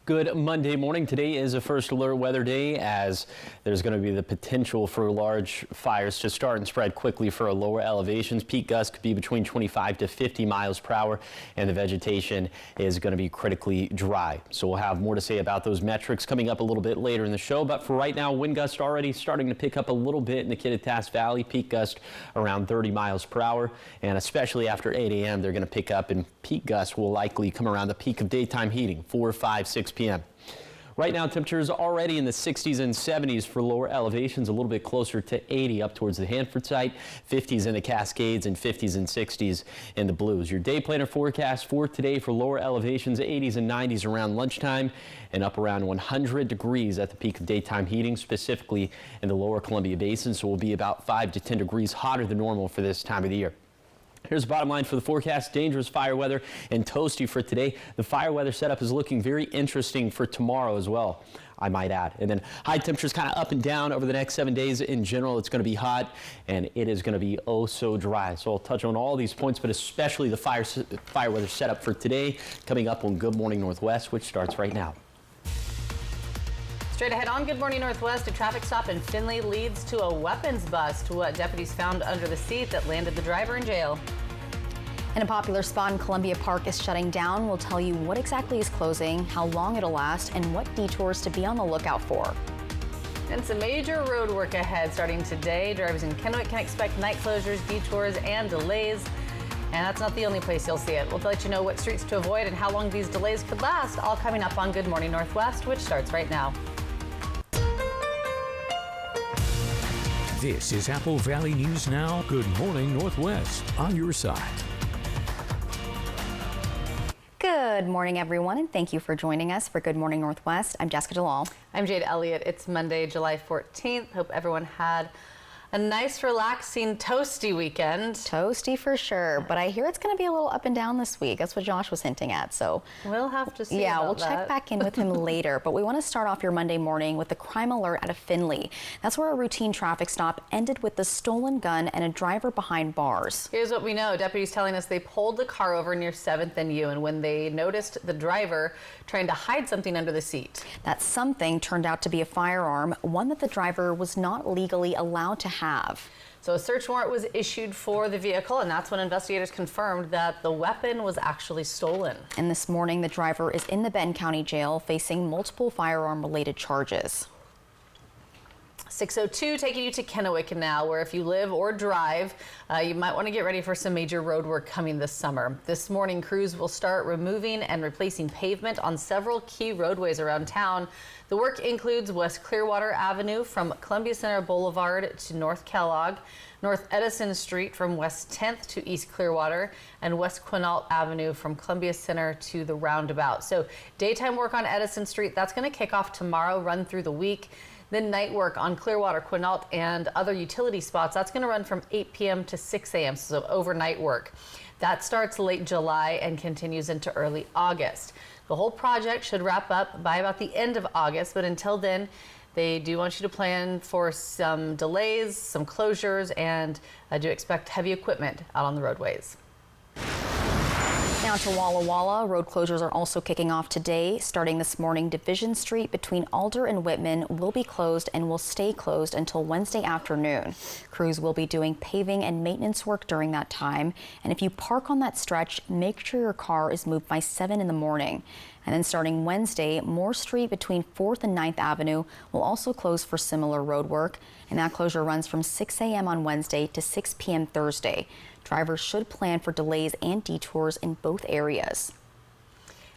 Good Monday morning. Today is a first alert weather day as there's going to be the potential for large fires to start and spread quickly for lower elevations. Peak gusts could be between 25 to 50 miles per hour, and the vegetation is going to be critically dry. So we'll have more to say about those metrics coming up a little bit later in the show. But for right now, wind gusts already starting to pick up a little bit in the Kittitas Valley. Peak gust around 30 miles per hour, and especially after 8 a.m. they're going to pick up, and peak gusts will likely come around the peak of daytime heating, 4, 5, 6 p.m. Right now, temperatures already in the 60s and 70s for lower elevations, a little bit closer to 80 up towards the Hanford site, 50s in the Cascades, and 50s and 60s in the Blues. Your day planner forecast for today for lower elevations, 80s and 90s around lunchtime, and up around 100 degrees at the peak of daytime heating, specifically in the lower Columbia Basin. So we'll be about 5 to 10 degrees hotter than normal for this time of the year. Here's the bottom line for the forecast. Dangerous fire weather and toasty for today. The fire weather setup is looking very interesting for tomorrow as well, I might add. And then high temperatures kind of up and down over the next 7 days. In general, it's going to be hot and it is going to be oh so dry. So I'll touch on all these points, but especially the fire weather setup for today coming up on Good Morning Northwest, which starts right now. Straight ahead on Good Morning Northwest, a traffic stop in Findlay leads to a weapons bust. What deputies found under the seat that landed the driver in jail. And a popular spot in Columbia Park is shutting down. We'll tell you what exactly is closing, how long it'll last, and what detours to be on the lookout for. And some major road work ahead starting today. Drivers in Kennewick can expect night closures, detours, and delays. And that's not the only place you'll see it. We'll let you know what streets to avoid and how long these delays could last, all coming up on Good Morning Northwest, which starts right now. This is Apple Valley News Now. Good Morning Northwest on your side. Good morning, everyone, and thank you for joining us for Good Morning Northwest. I'm Jessica Jalal. I'm Jade Elliott. It's Monday, July 14th. Hope everyone had a nice, relaxing, toasty weekend. Toasty for sure, but I hear it's going to be a little up and down this week. That's what Josh was hinting at, so we'll have to see. Yeah, about we'll that. check back in with him later, but we want to start off your Monday morning with the crime alert out of Findlay. That's where a routine traffic stop ended with the stolen gun and a driver behind bars. Here's what we know. Deputies telling us they pulled the car over near 7th and U, and when they noticed the driver trying to hide something under the seat. That something turned out to be a firearm, one that the driver was not legally allowed to have. So a search warrant was issued for the vehicle, and that's when investigators confirmed that the weapon was actually stolen. And this morning, the driver is in the Benton County Jail facing multiple firearm-related charges. 6:02 taking you to Kennewick now, where if you live or drive, you might want to get ready for some major road work coming this summer. This morning, crews will start removing and replacing pavement on several key roadways around town. The work includes West Clearwater Avenue from Columbia Center Boulevard to North Kellogg, North Edison Street from West 10th to East Clearwater, and West Quinault Avenue from Columbia Center to the roundabout. So daytime work on Edison Street, that's going to kick off tomorrow, run through the week. Then night work on Clearwater, Quinault, and other utility spots, that's going to run from 8 p.m. to 6 a.m., so overnight work. That starts late July and continues into early August. The whole project should wrap up by about the end of August, but until then, they do want you to plan for some delays, some closures, and do expect heavy equipment out on the roadways. Now to Walla Walla. Road closures are also kicking off today. Starting this morning, Division Street between Alder and Whitman will be closed and will stay closed until Wednesday afternoon. Crews will be doing paving and maintenance work during that time. And if you park on that stretch, make sure your car is moved by 7 in the morning. And then starting Wednesday, Moore Street between 4th and 9th Avenue will also close for similar road work. And that closure runs from 6 a.m. on Wednesday to 6 p.m. Thursday. Drivers should plan for delays and detours in both areas.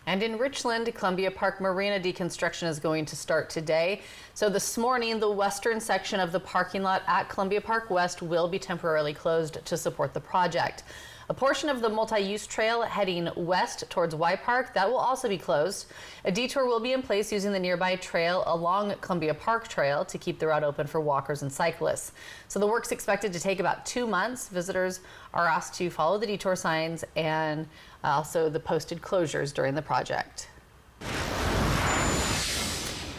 And in Richland, Columbia Park Marina deconstruction is going to start today. So this morning, the western section of the parking lot at Columbia Park West will be temporarily closed to support the project. A portion of the multi-use trail heading west towards Y Park, that will also be closed. A detour will be in place using the nearby trail along Columbia Park Trail to keep the route open for walkers and cyclists. So the work's expected to take about 2 months. Visitors are asked to follow the detour signs and also the posted closures during the project.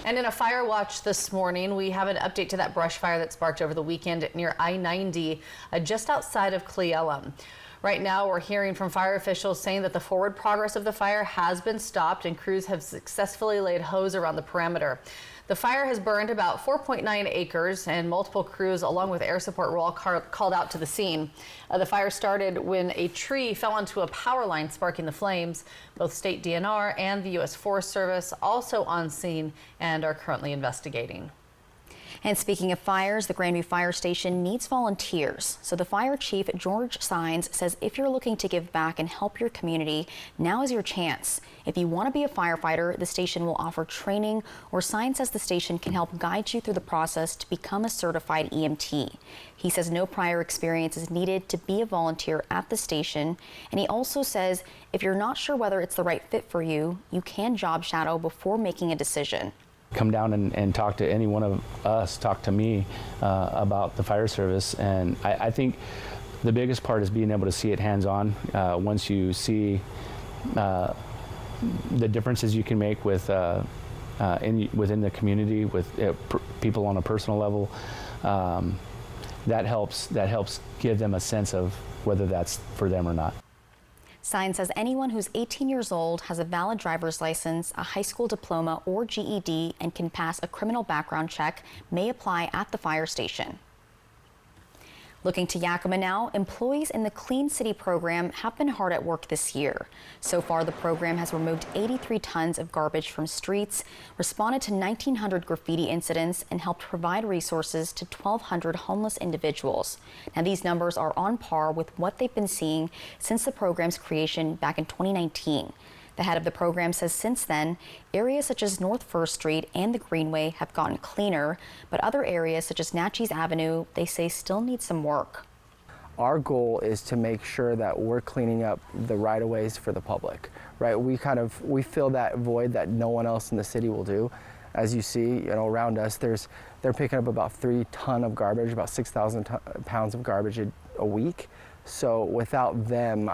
And in a fire watch this morning, we have an update to that brush fire that sparked over the weekend near I-90 just outside of Cle Elum. Right now, we're hearing from fire officials saying that the forward progress of the fire has been stopped and crews have successfully laid hose around the perimeter. The fire has burned about 4.9 acres and multiple crews along with air support were all called out to the scene. The fire started when a tree fell onto a power line, sparking the flames. Both state DNR and the U.S. Forest Service also on scene and are currently investigating. And speaking of fires, the Grandview Fire Station needs volunteers. So the fire chief, George Sines, says if you're looking to give back and help your community, now is your chance. If you want to be a firefighter, the station will offer training, or Sines says the station can help guide you through the process to become a certified EMT. He says no prior experience is needed to be a volunteer at the station. And he also says if you're not sure whether it's the right fit for you, you can job shadow before making a decision. Come down and talk to any one of us, talk to me about the fire service. And I think the biggest part is being able to see it hands-on. Once you see the differences you can make with within the community, with people on a personal level, that helps give them a sense of whether that's for them or not. Sines says anyone who's 18 years old, has a valid driver's license, a high school diploma or GED, and can pass a criminal background check may apply at the fire station. Looking to Yakima now, employees in the Clean City program have been hard at work this year. So far, the program has removed 83 tons of garbage from streets, responded to 1,900 graffiti incidents, and helped provide resources to 1,200 homeless individuals. Now, these numbers are on par with what they've been seeing since the program's creation back in 2019. The head of the program says since then, areas such as North First Street and the Greenway have gotten cleaner, but other areas such as Natchez Avenue, they say still need some work. Our goal is to make sure that we're cleaning up the right-of-ways for the public, right? We fill that void that no one else in the city will do. As you see, around us, they're picking up about 3 tons of garbage, about 6,000 pounds of garbage a week. So without them,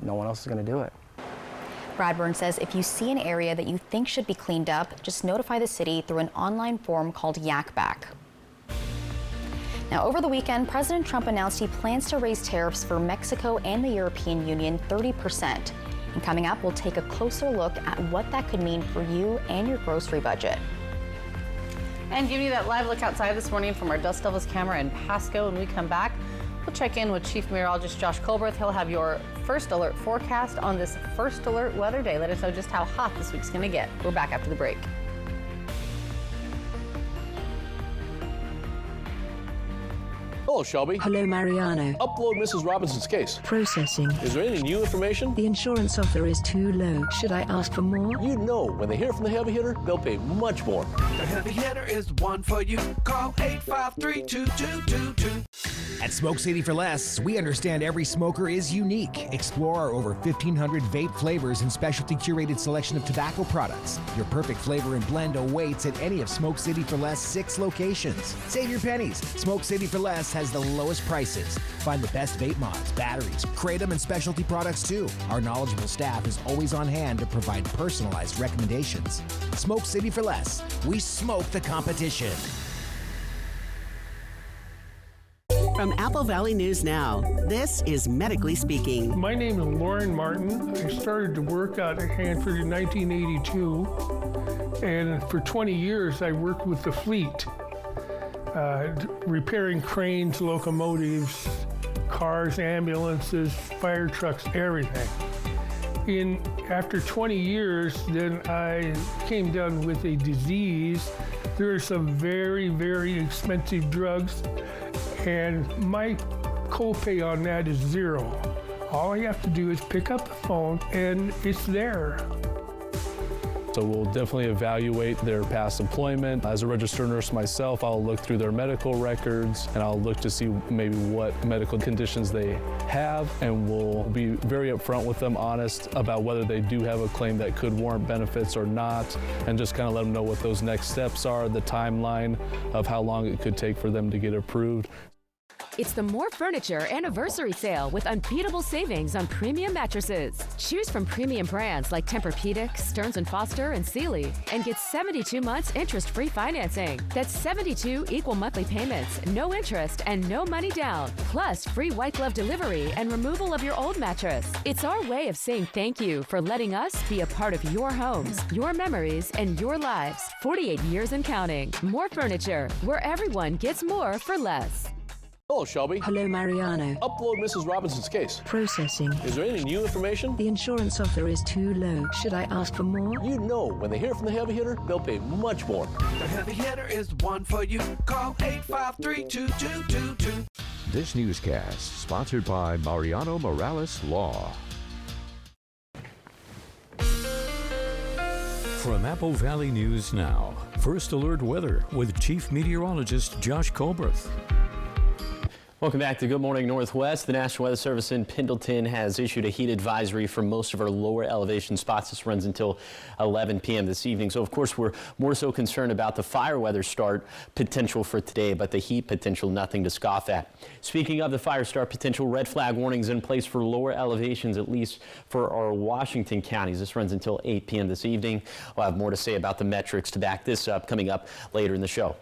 no one else is going to do it. Bradburn says if you see an area that you think should be cleaned up, just notify the city through an online form called Yak Back. Now, over the weekend, President Trump announced he plans to raise tariffs for Mexico and the European Union 30%. And coming up, we'll take a closer look at what that could mean for you and your grocery budget. And giving you that live look outside this morning from our Dust Devils camera in Pasco. When we come back, we'll check in with Chief Meteorologist Josh Colberth. He'll have your first alert forecast on this first alert weather day. Let us know just how hot this week's going to get. We're back after the break. Hello, Shelby. Hello, Mariano. Upload Mrs. Robinson's case. Processing. Is there any new information? The insurance offer is too low. Should I ask for more? You know, when they hear from the heavy hitter, they'll pay much more. The heavy hitter is the one for you. Call 853-2222. At Smoke City for Less, we understand every smoker is unique. Explore our over 1,500 vape flavors and specialty curated selection of tobacco products. Your perfect flavor and blend awaits at any of Smoke City for Less 6 locations. Save your pennies. Smoke City for Less has the lowest prices. Find the best vape mods, batteries, kratom, and specialty products too. Our knowledgeable staff is always on hand to provide personalized recommendations. Smoke City for Less. We smoke the competition. From Apple Valley News Now, this is Medically Speaking. My name is Lauren Martin. I started to work out at Hanford in 1982, and for 20 years I worked with the fleet, repairing cranes, locomotives, cars, ambulances, fire trucks, everything. After 20 years, then I came down with a disease. There are some very, very expensive drugs, and my copay on that is $0. All I have to do is pick up the phone and it's there. So we'll definitely evaluate their past employment. As a registered nurse myself, I'll look through their medical records and I'll look to see maybe what medical conditions they have, and we'll be very upfront with them, honest about whether they do have a claim that could warrant benefits or not, and just kind of let them know what those next steps are, the timeline of how long it could take for them to get approved. It's the More Furniture Anniversary Sale with unbeatable savings on premium mattresses. Choose from premium brands like Tempur-Pedic, Stearns & Foster, and Sealy, and get 72 months interest-free financing. That's 72 equal monthly payments, no interest, and no money down. Plus, free white glove delivery and removal of your old mattress. It's our way of saying thank you for letting us be a part of your homes, your memories, and your lives. 48 years and counting. More Furniture, where everyone gets more for less. Hello, Shelby. Hello, Mariano. Upload Mrs. Robinson's case. Processing. Is there any new information? The insurance offer is too low. Should I ask for more? You know, when they hear from the heavy hitter, they'll pay much more. The heavy hitter is one for you. Call 853-2222. This newscast sponsored by Mariano Morales Law. From Apple Valley News Now, First Alert Weather with Chief Meteorologist Josh Colbreth. Welcome back to Good Morning Northwest. The National Weather Service in Pendleton has issued a heat advisory for most of our lower elevation spots. This runs until 11 p.m. this evening. So, of course, we're more so concerned about the fire weather start potential for today, but the heat potential, nothing to scoff at. Speaking of the fire start potential, red flag warnings in place for lower elevations, at least for our Washington counties. This runs until 8 p.m. this evening. We'll have more to say about the metrics to back this up coming up later in the show.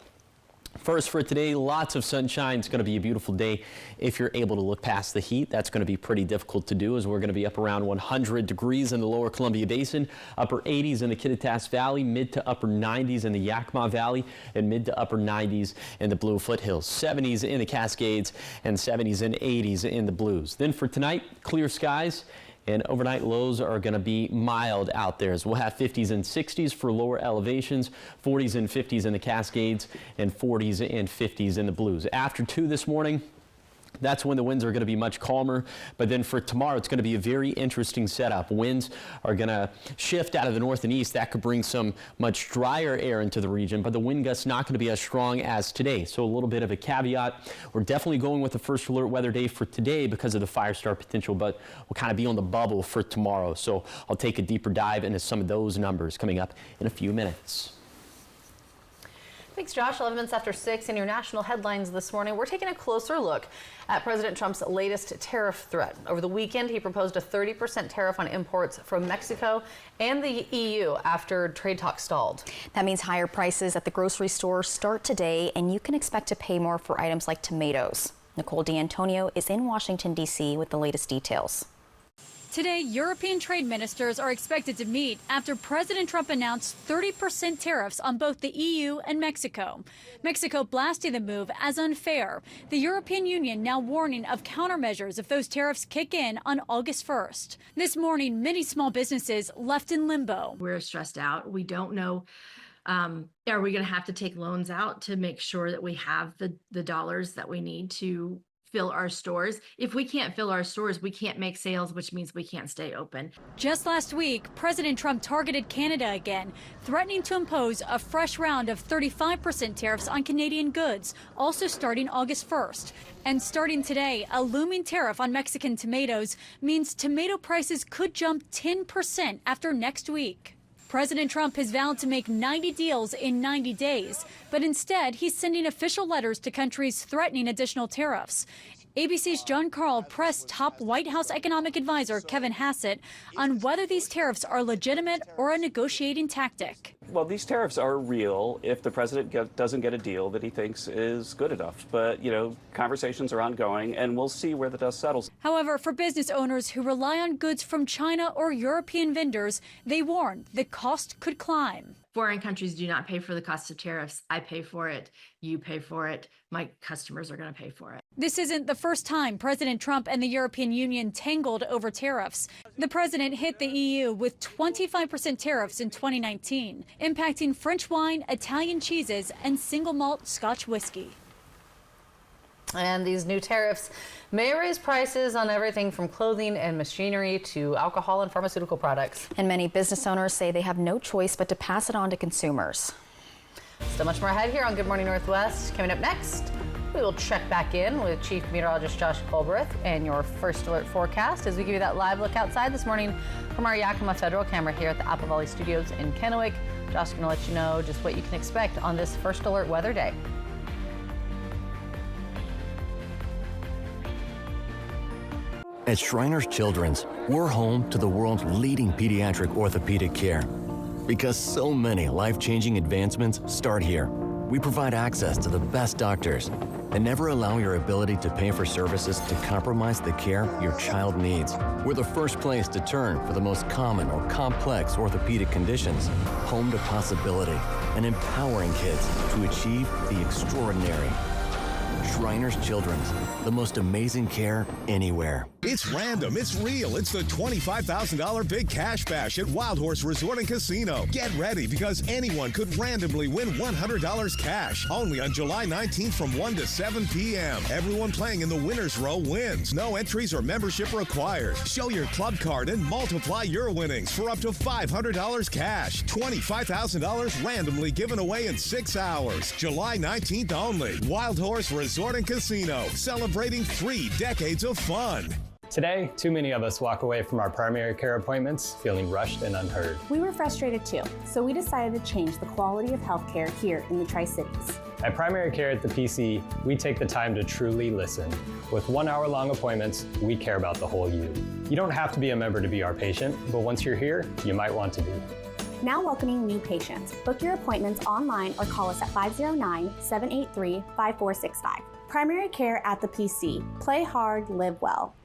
First for today, lots of sunshine. It's going to be a beautiful day if you're able to look past the heat. That's going to be pretty difficult to do as we're going to be up around 100 degrees in the lower Columbia Basin, upper 80s in the Kittitas Valley, mid to upper 90s in the Yakima Valley, and mid to upper 90s in the Blue Foothills, 70s in the Cascades, and 70s and 80s in the Blues. Then for tonight, clear skies. And overnight lows are going to be mild out there as we'll have 50s and 60s for lower elevations, 40s and 50s in the Cascades, and 40s and 50s in the Blues. After 2 this morning, that's when the winds are going to be much calmer. But then for tomorrow, it's going to be a very interesting setup. Winds are going to shift out of the north and east. That could bring some much drier air into the region, but the wind gusts not going to be as strong as today. So a little bit of a caveat. We're definitely going with the first alert weather day for today because of the fire start potential, but we'll kind of be on the bubble for tomorrow. So I'll take a deeper dive into some of those numbers coming up in a few minutes. Thanks, Josh. 11 minutes after 6 in your national headlines this morning, we're taking a closer look at President Trump's latest tariff threat. Over the weekend, he proposed a 30% tariff on imports from Mexico and the EU after trade talks stalled. That means higher prices at the grocery store start today, and you can expect to pay more for items like tomatoes. Nicole D'Antonio is in Washington, D.C. with the latest details. Today, European trade ministers are expected to meet after President Trump announced 30% tariffs on both the EU and Mexico. Mexico blasting the move as unfair. The European Union now warning of countermeasures if those tariffs kick in on August 1st. This morning, many small businesses left in limbo. We're stressed out. We don't know. Are we going to have to take loans out to make sure that we have the dollars that we need to fill our stores? If we can't fill our stores, we can't make sales, which means we can't stay open. Just last week, President Trump targeted Canada again, threatening to impose a fresh round of 35% tariffs on Canadian goods, also starting August 1st. And starting today, a looming tariff on Mexican tomatoes means tomato prices could jump 10% after next week. President Trump has vowed to make 90 deals in 90 days, but instead he's sending official letters to countries threatening additional tariffs. ABC's John Carl pressed top White House economic advisor Kevin Hassett on whether these tariffs are legitimate or a negotiating tactic. Well, these tariffs are real if the president doesn't get a deal that he thinks is good enough. But, conversations are ongoing, and we'll see where the dust settles. However, for business owners who rely on goods from China or European vendors, they warn the cost could climb. Foreign countries do not pay for the cost of tariffs. I pay for it. You pay for it. My customers are going to pay for it. This isn't the first time President Trump and the European Union tangled over tariffs. The president hit the EU with 25% tariffs in 2019, impacting French wine, Italian cheeses, and single malt Scotch whiskey. And these new tariffs may raise prices on everything from clothing and machinery to alcohol and pharmaceutical products. And many business owners say they have no choice but to pass it on to consumers. Still much more ahead here on Good Morning Northwest. Coming up next, we will check back in with Chief Meteorologist Josh Colbreth and your first alert forecast as we give you that live look outside this morning from our Yakima Federal camera here at the Apple Valley Studios in Kennewick. Josh is going to let you know just what you can expect on this first alert weather day. At Shriners Children's, we're home to the world's leading pediatric orthopedic care. Because so many life-changing advancements start here. We provide access to the best doctors and never allow your ability to pay for services to compromise the care your child needs. We're the first place to turn for the most common or complex orthopedic conditions. Home to possibility and empowering kids to achieve the extraordinary. Shriners Children's, the most amazing care anywhere. It's random, it's real. It's the $25,000 Big Cash Bash at Wild Horse Resort and Casino. Get ready because anyone could randomly win $100 cash. Only on July 19th from 1 to 7 p.m. Everyone playing in the winner's row wins. No entries or membership required. Show your club card and multiply your winnings for up to $500 cash. $25,000 randomly given away in 6 hours. July 19th only. Wild Horse Resort and Casino, celebrating 3 decades of fun. Today, too many of us walk away from our primary care appointments feeling rushed and unheard. We were frustrated too, so we decided to change the quality of healthcare here in the Tri-Cities. At Primary Care at the PC, we take the time to truly listen. With 1-hour-long appointments, we care about the whole you. You don't have to be a member to be our patient, but once you're here, you might want to be. Now welcoming new patients. Book your appointments online or call us at 509-783-5465. Primary Care at the PC. Play hard, live well.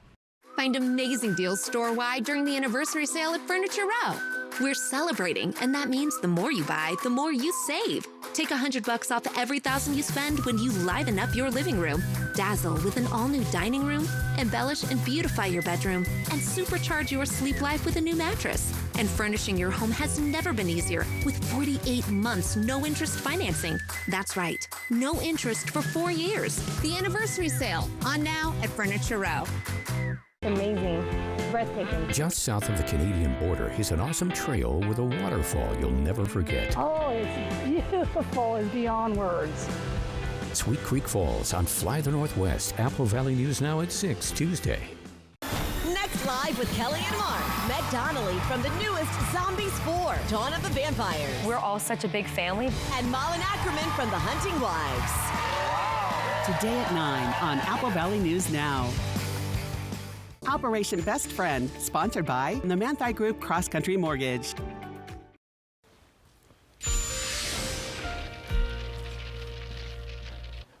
Find amazing deals store-wide during the anniversary sale at Furniture Row. We're celebrating, and that means the more you buy, the more you save. Take $100 off every $1,000 you spend when you liven up your living room. Dazzle with an all-new dining room, embellish and beautify your bedroom, and supercharge your sleep life with a new mattress. And furnishing your home has never been easier with 48 months no-interest financing. That's right, no interest for 4 years. The anniversary sale, on now at Furniture Row. Amazing, breathtaking. Just south of the Canadian border is an awesome trail with a waterfall you'll never forget. Oh, it's beautiful. It's beyond words. Sweet Creek Falls on Fly the Northwest. Apple Valley News Now at 6 Tuesday. Next Live with Kelly and Mark. Meg Donnelly from the newest Zombies 4, Dawn of the Vampires. We're all such a big family. And Malin Ackerman from The Hunting Wives. Today at 9 on Apple Valley News Now. Operation Best Friend, sponsored by the Manthei Group Cross Country Mortgage.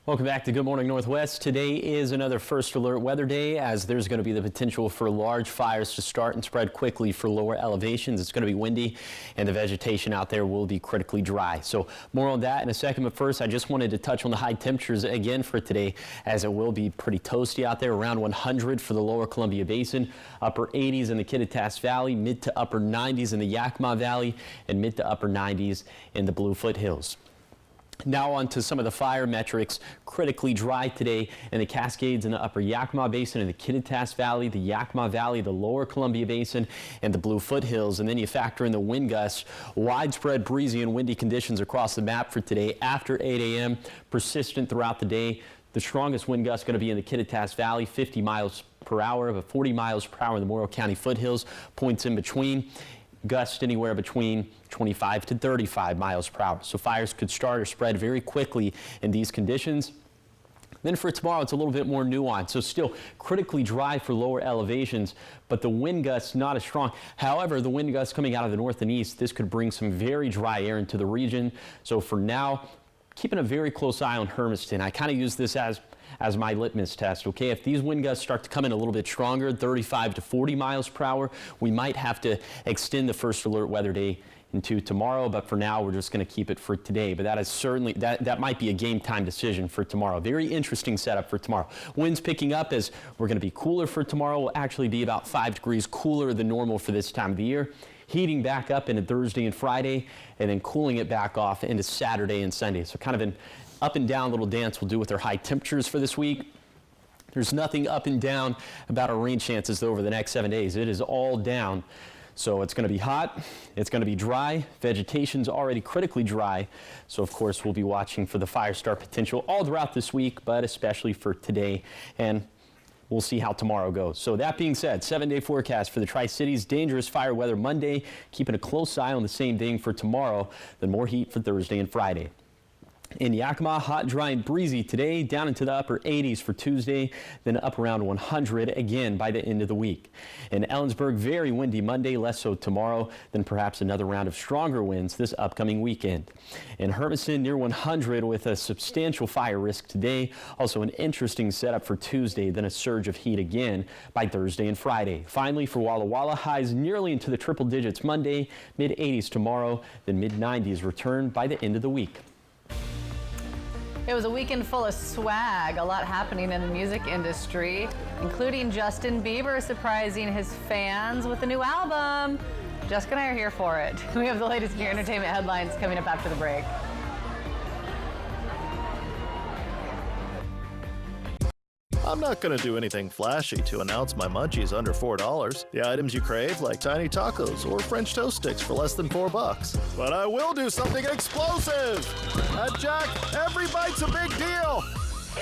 Welcome back to Good Morning Northwest. Today is another first alert weather day as there's going to be the potential for large fires to start and spread quickly for lower elevations. It's going to be windy and the vegetation out there will be critically dry. So more on that in a second, but first I just wanted to touch on the high temperatures again for today as it will be pretty toasty out there, around 100 for the lower Columbia Basin, upper 80s in the Kittitas Valley, mid to upper 90s in the Yakima Valley, and mid to upper 90s in the Blue Foothills. Now on to some of the fire metrics. Critically dry today in the Cascades in the upper Yakima Basin and the Kittitas Valley, the Yakima Valley, the lower Columbia Basin, and the Blue Foothills. And then you factor in the wind gusts. Widespread breezy and windy conditions across the map for today after 8 a.m. Persistent throughout the day. The strongest wind gusts going to be in the Kittitas Valley, 50 miles per hour, but 40 miles per hour in the Morrow County foothills. Points in between. Gusts anywhere between 25 to 35 miles per hour. So fires could start or spread very quickly in these conditions. Then for tomorrow, it's a little bit more nuanced. So still critically dry for lower elevations, but the wind gusts not as strong. However, the wind gusts coming out of the north and east, this could bring some very dry air into the region. So for now, keeping a very close eye on Hermiston. I kind of use this as my litmus test, okay? If these wind gusts start to come in a little bit stronger, 35 to 40 miles per hour, we might have to extend the first alert weather day into tomorrow, but for now, we're just gonna keep it for today. But that is certainly, that might be a game time decision for tomorrow. Very interesting setup for tomorrow. Winds picking up as we're gonna be cooler for tomorrow. Will actually be about 5 degrees cooler than normal for this time of the year. Heating back up into Thursday and Friday, and then cooling it back off into Saturday and Sunday. So kind of an up and down little dance we'll do with our high temperatures for this week. There's nothing up and down about our rain chances over the next 7 days. It is all down. So it's going to be hot, it's going to be dry, vegetation's already critically dry. So of course we'll be watching for the fire start potential all throughout this week, but especially for today, and we'll see how tomorrow goes. So that being said, 7-day forecast for the Tri-Cities, dangerous fire weather Monday, keeping a close eye on the same thing for tomorrow, then more heat for Thursday and Friday. In Yakima, hot, dry, and breezy today, down into the upper 80s for Tuesday, then up around 100 again by the end of the week. In Ellensburg, very windy Monday, less so tomorrow, then perhaps another round of stronger winds this upcoming weekend. In Hermiston, near 100 with a substantial fire risk today. Also an interesting setup for Tuesday, then a surge of heat again by Thursday and Friday. Finally, for Walla Walla, highs nearly into the triple digits Monday, mid-80s tomorrow, then mid-90s return by the end of the week. It was a weekend full of swag, a lot happening in the music industry, including Justin Bieber surprising his fans with a new album. Jessica and I are here for it. We have the latest in your entertainment headlines coming up after the break. I'm not going to do anything flashy to announce my munchies under $4. The items you crave, like tiny tacos or French toast sticks for less than $4. But I will do something explosive! At Jack, every bite's a big deal!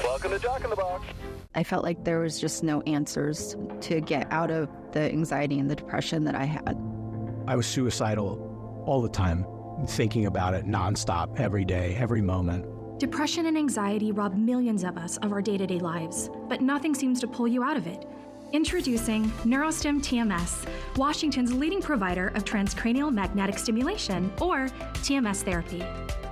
Welcome to Jack in the Box. I felt like there was just no answers to get out of the anxiety and the depression that I had. I was suicidal all the time, thinking about it nonstop, every day, every moment. Depression and anxiety rob millions of us of our day-to-day lives, but nothing seems to pull you out of it. Introducing Neurostim TMS, Washington's leading provider of transcranial magnetic stimulation, or TMS therapy.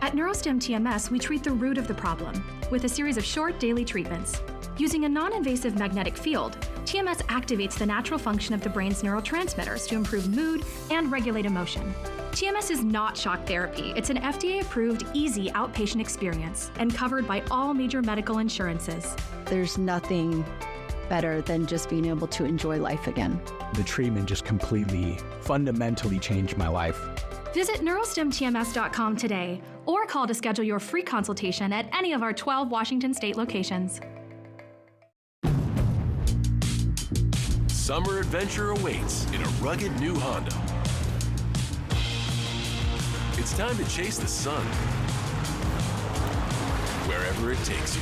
At Neurostim TMS, we treat the root of the problem with a series of short daily treatments. Using a non-invasive magnetic field, TMS activates the natural function of the brain's neurotransmitters to improve mood and regulate emotion. TMS is not shock therapy. It's an FDA-approved, easy outpatient experience and covered by all major medical insurances. There's nothing better than just being able to enjoy life again. The treatment just completely, fundamentally changed my life. Visit neurostimtms.com today or call to schedule your free consultation at any of our 12 Washington state locations. Summer adventure awaits in a rugged new Honda. It's time to chase the sun, wherever it takes you.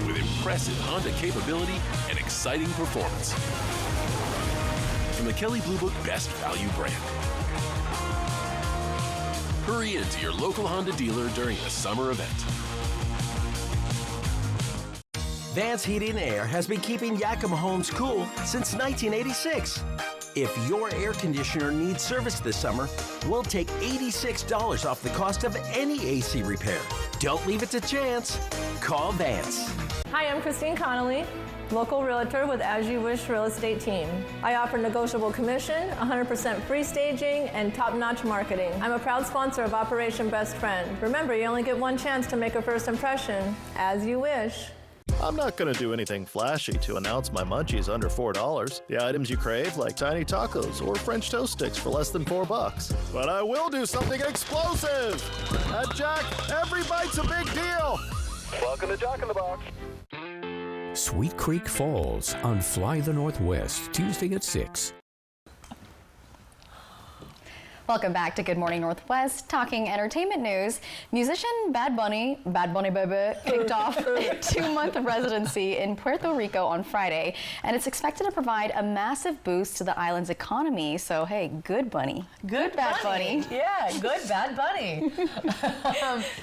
With impressive Honda capability and exciting performance. From the Kelley Blue Book Best Value brand. Hurry into your local Honda dealer during the summer event. Vance Heating and Air has been keeping Yakima homes cool since 1986. If your air conditioner needs service this summer, we'll take $86 off the cost of any AC repair. Don't leave it to chance. Call Vance. Hi, I'm Christine Connolly, local realtor with As You Wish Real Estate Team. I offer negotiable commission, 100% free staging, and top-notch marketing. I'm a proud sponsor of Operation Best Friend. Remember, you only get one chance to make a first impression. As you wish. I'm not going to do anything flashy to announce my munchies under $4. The items you crave, like tiny tacos or French toast sticks for less than $4. But I will do something explosive! At Jack, every bite's a big deal! Welcome to Jack in the Box. Sweet Creek Falls on Fly the Northwest, Tuesday at 6. Welcome back to Good Morning Northwest, talking entertainment news. Musician Bad Bunny baby, kicked off a 2-month residency in Puerto Rico on Friday, and it's expected to provide a massive boost to the island's economy. So, hey, good Bunny. Good Bad Bunny. Yeah, good Bad Bunny.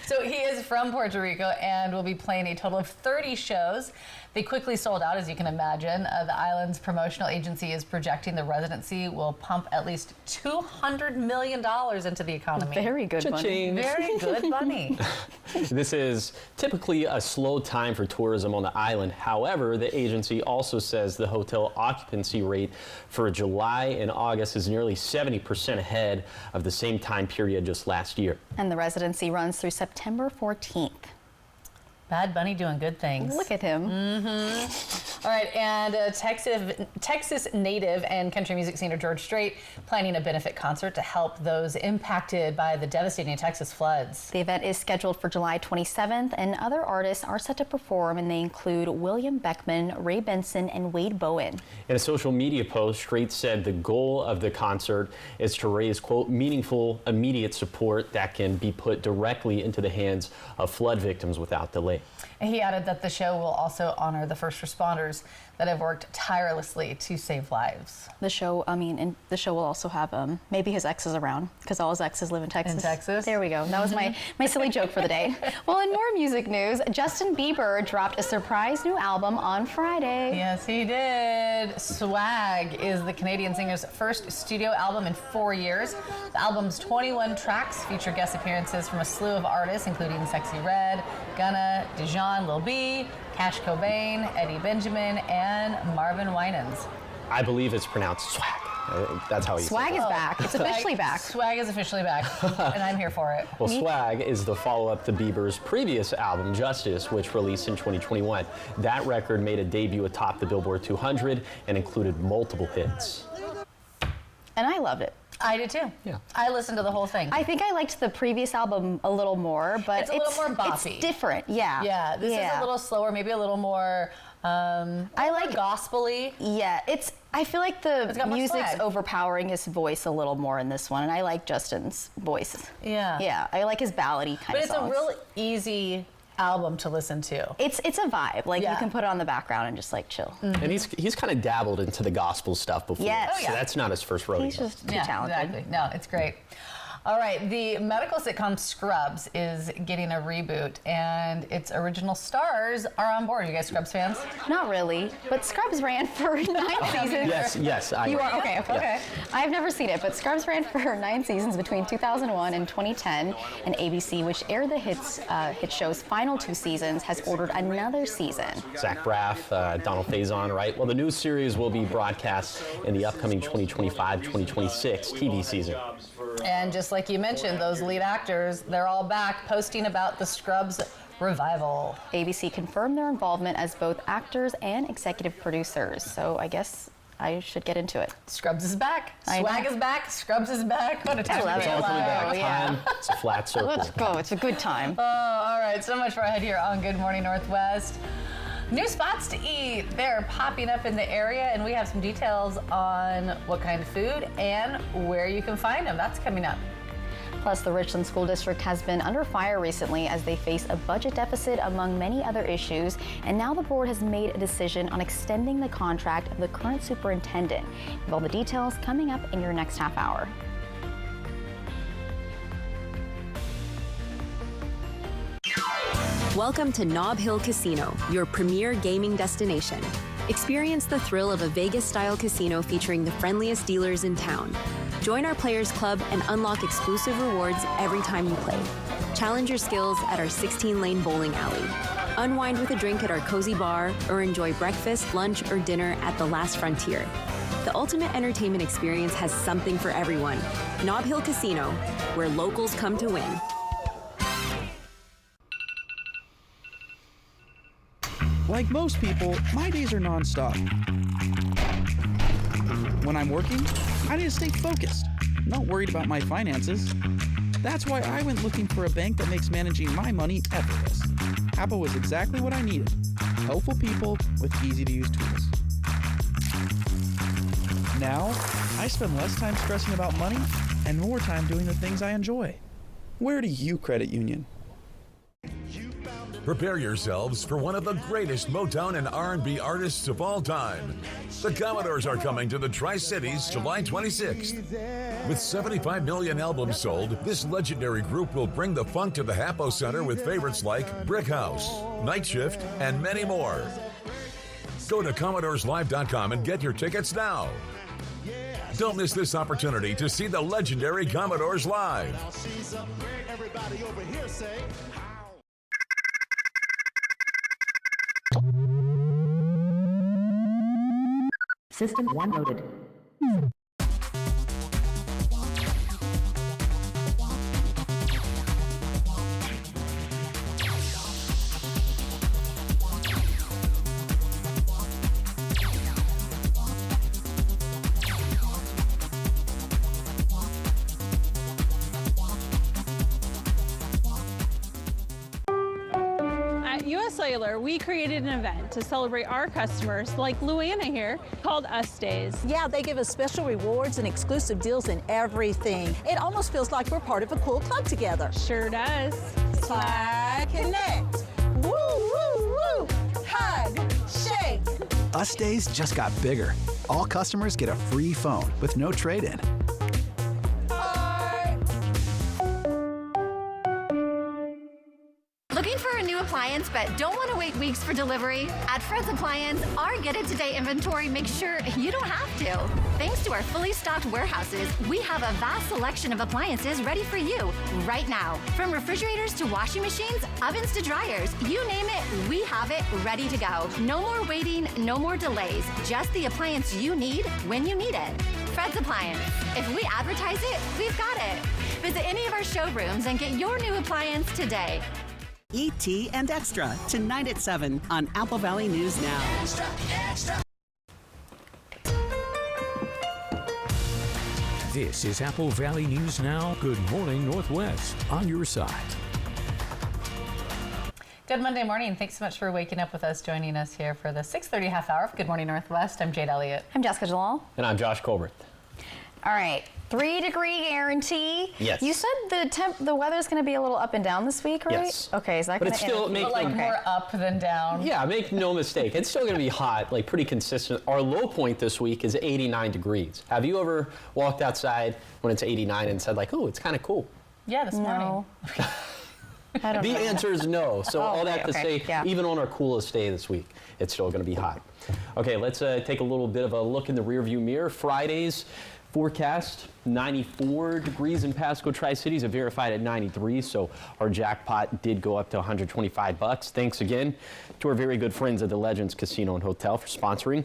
So he is from Puerto Rico and will be playing a total of 30 shows. They quickly sold out, as you can imagine. The island's promotional agency is projecting the residency will pump at least $200 million into the economy. Very good Bunny. Very good Bunny. This is typically a slow time for tourism on the island. However, the agency also says the hotel occupancy rate for July and August is nearly 70% ahead of the same time period just last year. And the residency runs through September 14th. Bad Bunny doing good things. Look at him. Mm-hmm. All right, and Texas native and country music singer George Strait planning a benefit concert to help those impacted by the devastating Texas floods. The event is scheduled for July 27th, and other artists are set to perform, and they include William Beckman, Ray Benson, and Wade Bowen. In a social media post, Strait said the goal of the concert is to raise, quote, meaningful, immediate support that can be put directly into the hands of flood victims without delay. And he added that the show will also honor the first responders doctors that have worked tirelessly to save lives. The show, and the show will also have maybe his exes around, because all his exes live in Texas. In Texas? There we go. That was my silly joke for the day. Well, in more music news, Justin Bieber dropped a surprise new album on Friday. Yes, he did. Swag is the Canadian singer's first studio album in 4 years. The album's 21 tracks feature guest appearances from a slew of artists, including Sexy Red, Gunna, Dijon, Lil B, Cash Cobain, Eddie Benjamin, and Marvin Winans. I believe it's pronounced swag. That's how he Swag is back. It's officially back. Swag is officially back, and I'm here for it. Well, Swag is the follow-up to Bieber's previous album, Justice, which released in 2021. That record made a debut atop the Billboard 200 and included multiple hits. And I loved it. I did too. Yeah. I listened to the whole thing. I think I liked the previous album a little more, but it's a little more boppy. It's different, yeah. Yeah, this is a little slower, maybe a little more I like gospel-y. Yeah, I feel like the music's swag. overpowering his voice a little more in this one, and I like Justin's voice. Yeah. Yeah, I like his ballady kind of songs. But it's a real easy album to listen to. It's a vibe. Like, you can put it on the background and just, like, chill. Mm-hmm. And he's kind of dabbled into the gospel stuff before. Yes. So that's not his first rodeo. He's just too talented. Exactly. No, it's great. All right, the medical sitcom Scrubs is getting a reboot, and its original stars are on board. You guys Scrubs fans? Not really, but Scrubs ran for 9 seasons. Yes. You are? Okay. Okay. I've never seen it, but Scrubs ran for 9 seasons between 2001 and 2010, and ABC, which aired the hit show's final 2 seasons, has ordered another season. Zach Braff, Donald Faison, right? Well, the new series will be broadcast in the upcoming 2025-2026 TV season. And just like you mentioned, those lead actors, they're all back posting about the Scrubs revival. ABC confirmed their involvement as both actors and executive producers, so I guess I should get into it. Scrubs is back. Swag is back. Scrubs is back. What a time to be alive. It's a flat circle. Let's go. It's a good time. Oh, all right. So much for ahead here on Good Morning Northwest. New spots to eat. They're popping up in the area, and we have some details on what kind of food and where you can find them. That's coming up. Plus, the Richland School District has been under fire recently as they face a budget deficit among many other issues, and now the board has made a decision on extending the contract of the current superintendent. With all the details coming up in your next half hour. Welcome to Nob Hill Casino, your premier gaming destination. Experience the thrill of a Vegas-style casino featuring the friendliest dealers in town. Join our Players Club and unlock exclusive rewards every time you play. Challenge your skills at our 16-lane bowling alley. Unwind with a drink at our cozy bar, or enjoy breakfast, lunch, or dinner at the Last Frontier. The ultimate entertainment experience has something for everyone. Nob Hill Casino, where locals come to win. Like most people, my days are nonstop. When I'm working, I need to stay focused, not worried about my finances. That's why I went looking for a bank that makes managing my money effortless. Apple was exactly what I needed. Helpful people with easy-to-use tools. Now, I spend less time stressing about money and more time doing the things I enjoy. Where do you credit union? Prepare yourselves for one of the greatest Motown and R&B artists of all time. The Commodores are coming to the Tri-Cities July 26th. With 75 million albums sold, this legendary group will bring the funk to the Hapo Center with favorites like Brick House, Night Shift, and many more. Go to CommodoresLive.com and get your tickets now. Don't miss this opportunity to see the legendary Commodores live. System 1 loaded. At US Cellular, we created an event to celebrate our customers, like Luana here, called Us Days. Yeah, they give us special rewards and exclusive deals and everything. It almost feels like we're part of a cool club together. Sure does. Slide Connect. Woo, woo, woo. Hug, shake, Us Days just got bigger. All customers get a free phone with no trade-in. Looking for a new appliance but don't want to wait weeks for delivery? At Fred's Appliance, our Get It Today inventory makes sure you don't have to. Thanks to our fully stocked warehouses, we have a vast selection of appliances ready for you right now. From refrigerators to washing machines, ovens to dryers, you name it, we have it ready to go. No more waiting, no more delays. Just the appliance you need when you need it. Fred's Appliance. If we advertise it, we've got it. Visit any of our showrooms and get your new appliance today. E.T. and Extra, tonight at 7 on Apple Valley News Now. Extra, extra. This is Apple Valley News Now. Good morning, Northwest, on your side. Good Monday morning. Thanks so much for waking up with us, joining us here for the 6:30 half hour of Good Morning Northwest. I'm Jade Elliott. I'm Jessica Jalal. And I'm Josh Colbert. All right, 3-degree guarantee. Yes. You said the weather's going to be a little up and down this week, right? Yes. Okay, is that going to still more up than down? Yeah, make no mistake. It's still going to be hot, like pretty consistent. Our low point this week is 89 degrees. Have you ever walked outside when it's 89 and said like, "Oh, it's kind of cool"? Yeah, this morning. I don't The know. answer is no. So all that to say, yeah. even on our coolest day this week, it's still going to be hot. Okay, let's take a little bit of a look in the rearview mirror. Friday's forecast, 94 degrees in Pasco Tri-Cities, verified at 93, so our jackpot did go up to $125. Thanks again to our very good friends at the Legends Casino and Hotel for sponsoring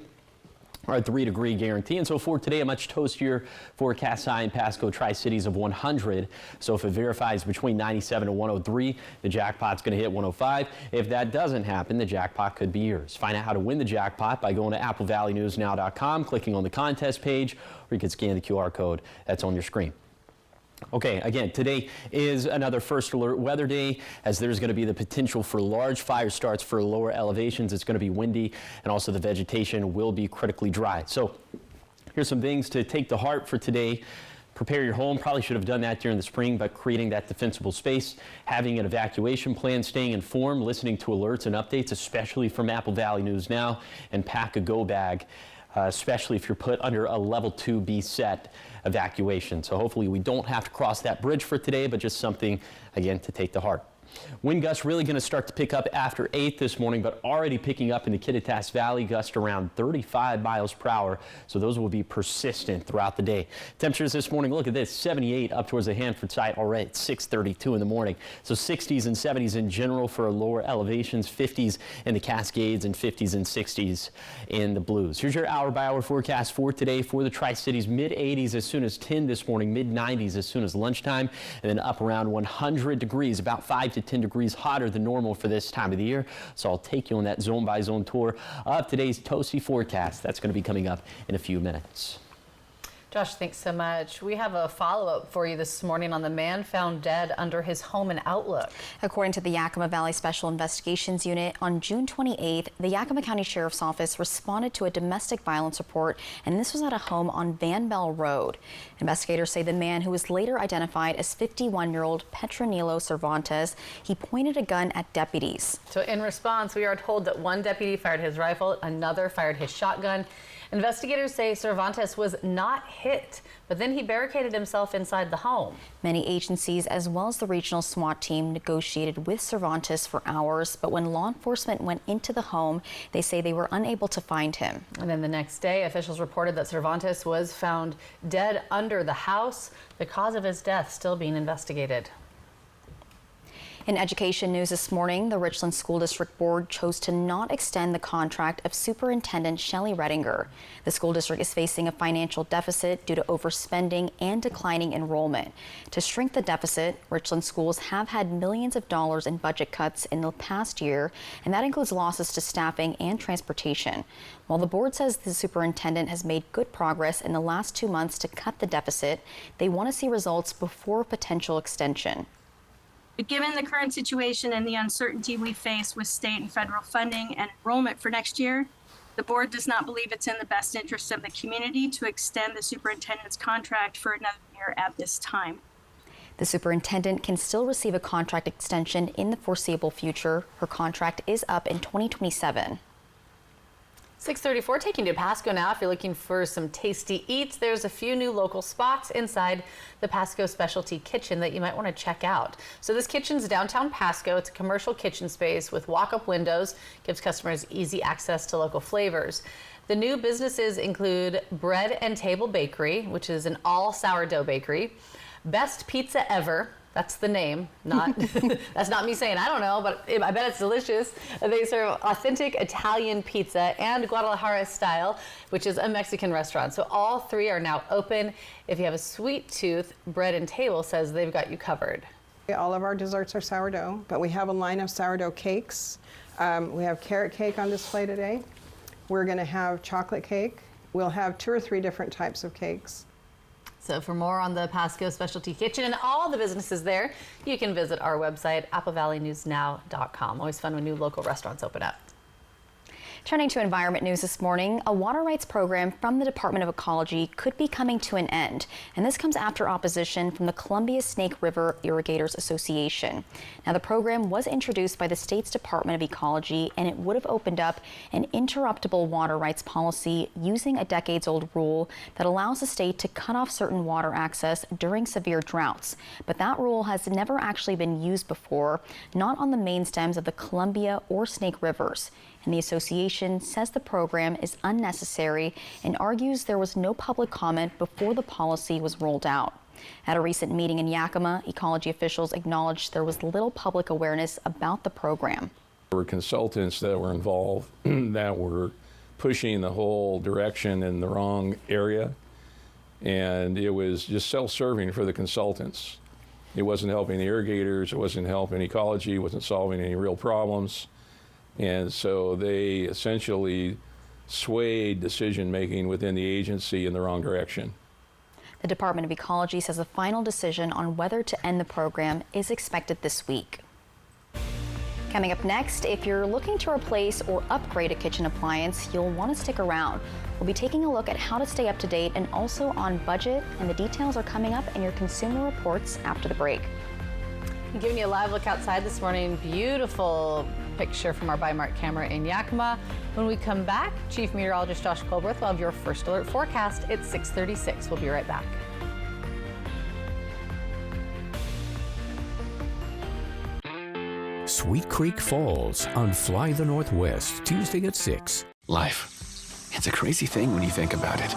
our 3-degree guarantee. And so for today, a much toastier forecast high in Pasco Tri-Cities of 100. So if it verifies between 97 and 103, the jackpot's going to hit 105. If that doesn't happen, the jackpot could be yours. Find out how to win the jackpot by going to applevalleynewsnow.com, clicking on the contest page, or you can scan the QR code that's on your screen. Okay, again, today is another first alert weather day, as there's going to be the potential for large fire starts for lower elevations. It's going to be windy, and also the vegetation will be critically dry. So here's some things to take to heart for today. Prepare your home. Probably should have done that during the spring, but creating that defensible space, having an evacuation plan, staying informed, listening to alerts and updates, especially from Apple Valley News Now, and pack a go bag, especially if you're put under a level 2B set evacuation. So hopefully we don't have to cross that bridge for today, but just something, again, to take to heart. Wind gusts really going to start to pick up after 8 this morning, but already picking up in the Kittitas Valley, gust around 35 miles per hour. So those will be persistent throughout the day. Temperatures this morning, look at this, 78 up towards the Hanford site already at 6:32 in the morning. So 60s and 70s in general for lower elevations, 50s in the Cascades and 50s and 60s in the Blues. Here's your hour-by-hour forecast for today for the Tri-Cities. Mid-80s as soon as 10 this morning, mid-90s as soon as lunchtime, and then up around 100 degrees, about 5 to 10 degrees hotter than normal for this time of the year. So I'll take you on that zone-by-zone tour of today's toasty forecast. That's going to be coming up in a few minutes. Josh, thanks so much. We have a follow-up for you this morning on the man found dead under his home in Outlook. According to the Yakima Valley Special Investigations Unit, on June 28th, the Yakima County Sheriff's Office responded to a domestic violence report, and this was at a home on Van Bell Road. Investigators say the man, who was later identified as 51-year-old Petronilo Cervantes, he pointed a gun at deputies. So in response, we are told that one deputy fired his rifle, another fired his shotgun. Investigators say Cervantes was not hit, but then he barricaded himself inside the home. Many agencies, as well as the regional SWAT team, negotiated with Cervantes for hours, but when law enforcement went into the home, they say they were unable to find him. And then the next day, officials reported that Cervantes was found dead under the house. The cause of his death still being investigated. In education news this morning, the Richland School District Board chose to not extend the contract of Superintendent Shelley Redinger. The school district is facing a financial deficit due to overspending and declining enrollment. To shrink the deficit, Richland schools have had millions of dollars in budget cuts in the past year, and that includes losses to staffing and transportation. While the board says the superintendent has made good progress in the last 2 months to cut the deficit, they want to see results before potential extension. But given the current situation and the uncertainty we face with state and federal funding and enrollment for next year, the board does not believe it's in the best interest of the community to extend the superintendent's contract for another year at this time. The superintendent can still receive a contract extension in the foreseeable future. Her contract is up in 2027. 6:34, taking you to Pasco now. If you're looking for some tasty eats, there's a few new local spots inside the Pasco Specialty Kitchen that you might want to check out. So this kitchen's downtown Pasco. It's a commercial kitchen space with walk-up windows, gives customers easy access to local flavors. The new businesses include Bread and Table Bakery, which is an all sourdough bakery, Best Pizza Ever. That's the name, not that's not me saying I don't know, but I bet it's delicious. They serve authentic Italian pizza and Guadalajara style, which is a Mexican restaurant. So all three are now open. If you have a sweet tooth, Bread and Table says they've got you covered. All of our desserts are sourdough, but we have a line of sourdough cakes. We have carrot cake on display today. We're going to have chocolate cake. We'll have 2 or 3 different types of cakes. So for more on the Pasco Specialty Kitchen and all the businesses there, you can visit our website, applevalley.newsnow.com. Always fun when new local restaurants open up. Turning to environment news this morning, a water rights program from the Department of Ecology could be coming to an end. And this comes after opposition from the Columbia Snake River Irrigators Association. Now, the program was introduced by the state's Department of Ecology, and it would have opened up an interruptible water rights policy using a decades-old rule that allows the state to cut off certain water access during severe droughts. But that rule has never actually been used before, not on the main stems of the Columbia or Snake Rivers. And the association says the program is unnecessary and argues there was no public comment before the policy was rolled out. At a recent meeting in Yakima, ecology officials acknowledged there was little public awareness about the program. There were consultants that were involved that were pushing the whole direction in the wrong area, and it was just self-serving for the consultants. It wasn't helping the irrigators, it wasn't helping ecology, it wasn't solving any real problems. And so they essentially swayed decision-making within the agency in the wrong direction. The Department of Ecology says a final decision on whether to end the program is expected this week. Coming up next, if you're looking to replace or upgrade a kitchen appliance, you'll want to stick around. We'll be taking a look at how to stay up to date and also on budget, and the details are coming up in your Consumer Reports after the break. I'm giving you a live look outside this morning. Beautiful picture from our Bi-Mart camera in Yakima. When we come back, Chief Meteorologist Josh Colberth will have your first alert forecast at 6:36. We'll be right back. Sweet Creek Falls on Fly the Northwest, Tuesday at 6. Life. It's a crazy thing when you think about it.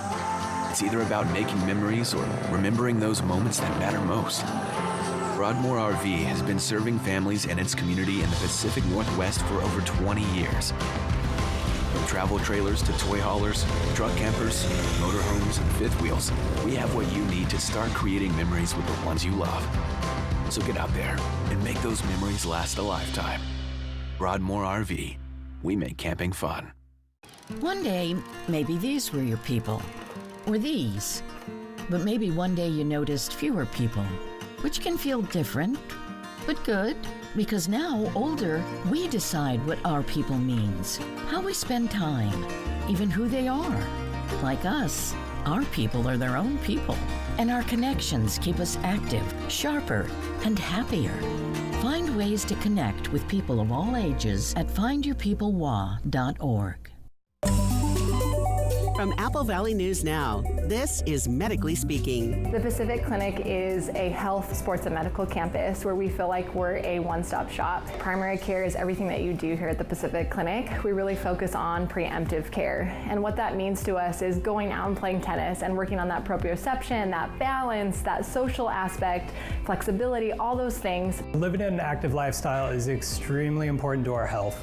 It's either about making memories or remembering those moments that matter most. Broadmoor RV has been serving families and its community in the Pacific Northwest for over 20 years. From travel trailers to toy haulers, truck campers, motorhomes, and fifth wheels, we have what you need to start creating memories with the ones you love. So get out there and make those memories last a lifetime. Broadmoor RV, we make camping fun. One day, maybe these were your people, or these. But maybe one day you noticed fewer people, which can feel different, but good, because now, older, we decide what our people means, how we spend time, even who they are. Like us, our people are their own people, and our connections keep us active, sharper, and happier. Find ways to connect with people of all ages at findyourpeoplewa.org. From Apple Valley News Now, this is Medically Speaking. The Pacific Clinic is a health, sports, and medical campus where we feel like we're a one-stop shop. Primary care is everything that you do here at the Pacific Clinic. We really focus on preemptive care. And what that means to us is going out and playing tennis and working on that proprioception, that balance, that social aspect, flexibility, all those things. Living an active lifestyle is extremely important to our health.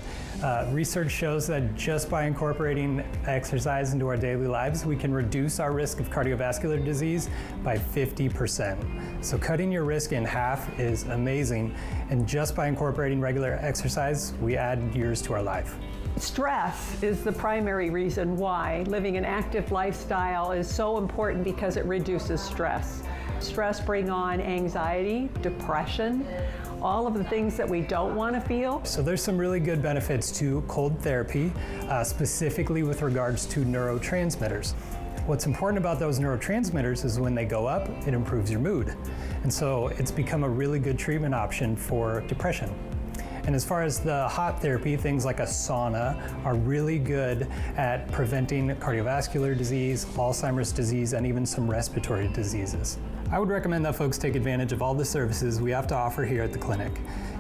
Research shows that just by incorporating exercise into our daily lives, we can reduce our risk of cardiovascular disease by 50%. So cutting your risk in half is amazing. And just by incorporating regular exercise, we add years to our life. Stress is the primary reason why living an active lifestyle is so important, because it reduces stress. Stress brings on anxiety, depression, all of the things that we don't want to feel. So there's some really good benefits to cold therapy, specifically with regards to neurotransmitters. What's important about those neurotransmitters is when they go up, it improves your mood. And so it's become a really good treatment option for depression. And as far as the hot therapy, things like a sauna are really good at preventing cardiovascular disease, Alzheimer's disease, and even some respiratory diseases. I would recommend that folks take advantage of all the services we have to offer here at the clinic.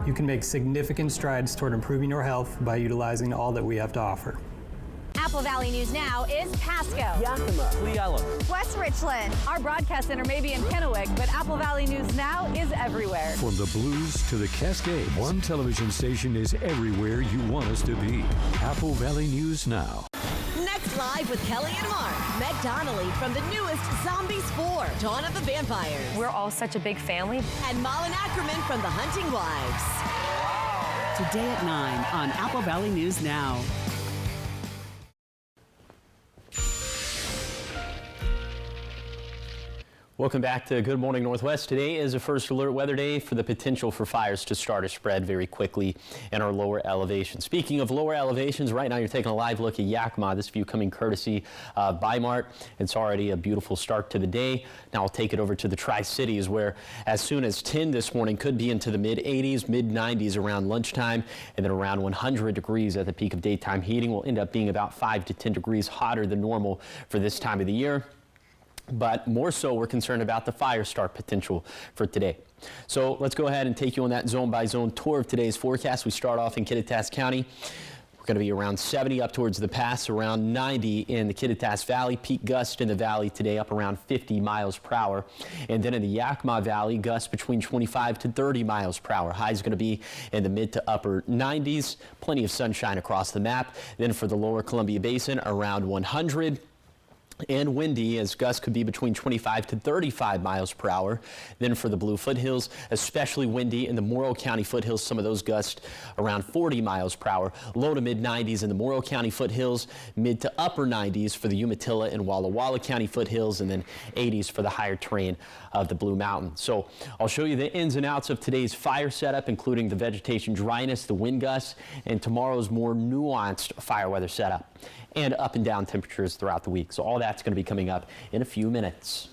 You can make significant strides toward improving your health by utilizing all that we have to offer. Apple Valley News Now is Pasco, Yakima, Cle Elum, West Richland. Our broadcast center may be in Kennewick, but Apple Valley News Now is everywhere. From the Blues to the Cascades, one television station is everywhere you want us to be. Apple Valley News Now. Next live with Kelly and Mark. Meg Donnelly from the newest Zombies 4, Dawn of the Vampires. We're all such a big family. And Malin Ackerman from The Hunting Wives. Today at 9 on Apple Valley News Now. Welcome back to Good Morning Northwest. Today is a first alert weather day for the potential for fires to start to spread very quickly in our lower elevations. Speaking of lower elevations, right now you're taking a live look at Yakima. This view coming courtesy of Bi-Mart. It's already a beautiful start to the day. Now I'll take it over to the Tri-Cities, where as soon as 10 this morning could be into the mid-80s, mid-90s around lunchtime, and then around 100 degrees at the peak of daytime heating. Will end up being about 5 to 10 degrees hotter than normal for this time of the year. But more so, we're concerned about the fire start potential for today. So let's go ahead and take you on that zone-by-zone tour of today's forecast. We start off in Kittitas County. We're going to be around 70 up towards the pass, around 90 in the Kittitas Valley. Peak gust in the valley today up around 50 miles per hour. And then in the Yakima Valley, gusts between 25 to 30 miles per hour. High is going to be in the mid to upper 90s. Plenty of sunshine across the map. Then for the lower Columbia Basin, around 100. And windy, as gusts could be between 25 to 35 miles per hour. Then for the Blue Foothills, especially windy in the Morrow County foothills, some of those gusts around 40 miles per hour. Low to mid 90s in the Morrow County foothills, mid to upper 90s for the Umatilla and Walla Walla County foothills, and then 80s for the higher terrain of the Blue Mountains. So I'll show you the ins and outs of today's fire setup, including the vegetation dryness, the wind gusts, and tomorrow's more nuanced fire weather setup, and up and down temperatures throughout the week. So all that's going to be coming up in a few minutes.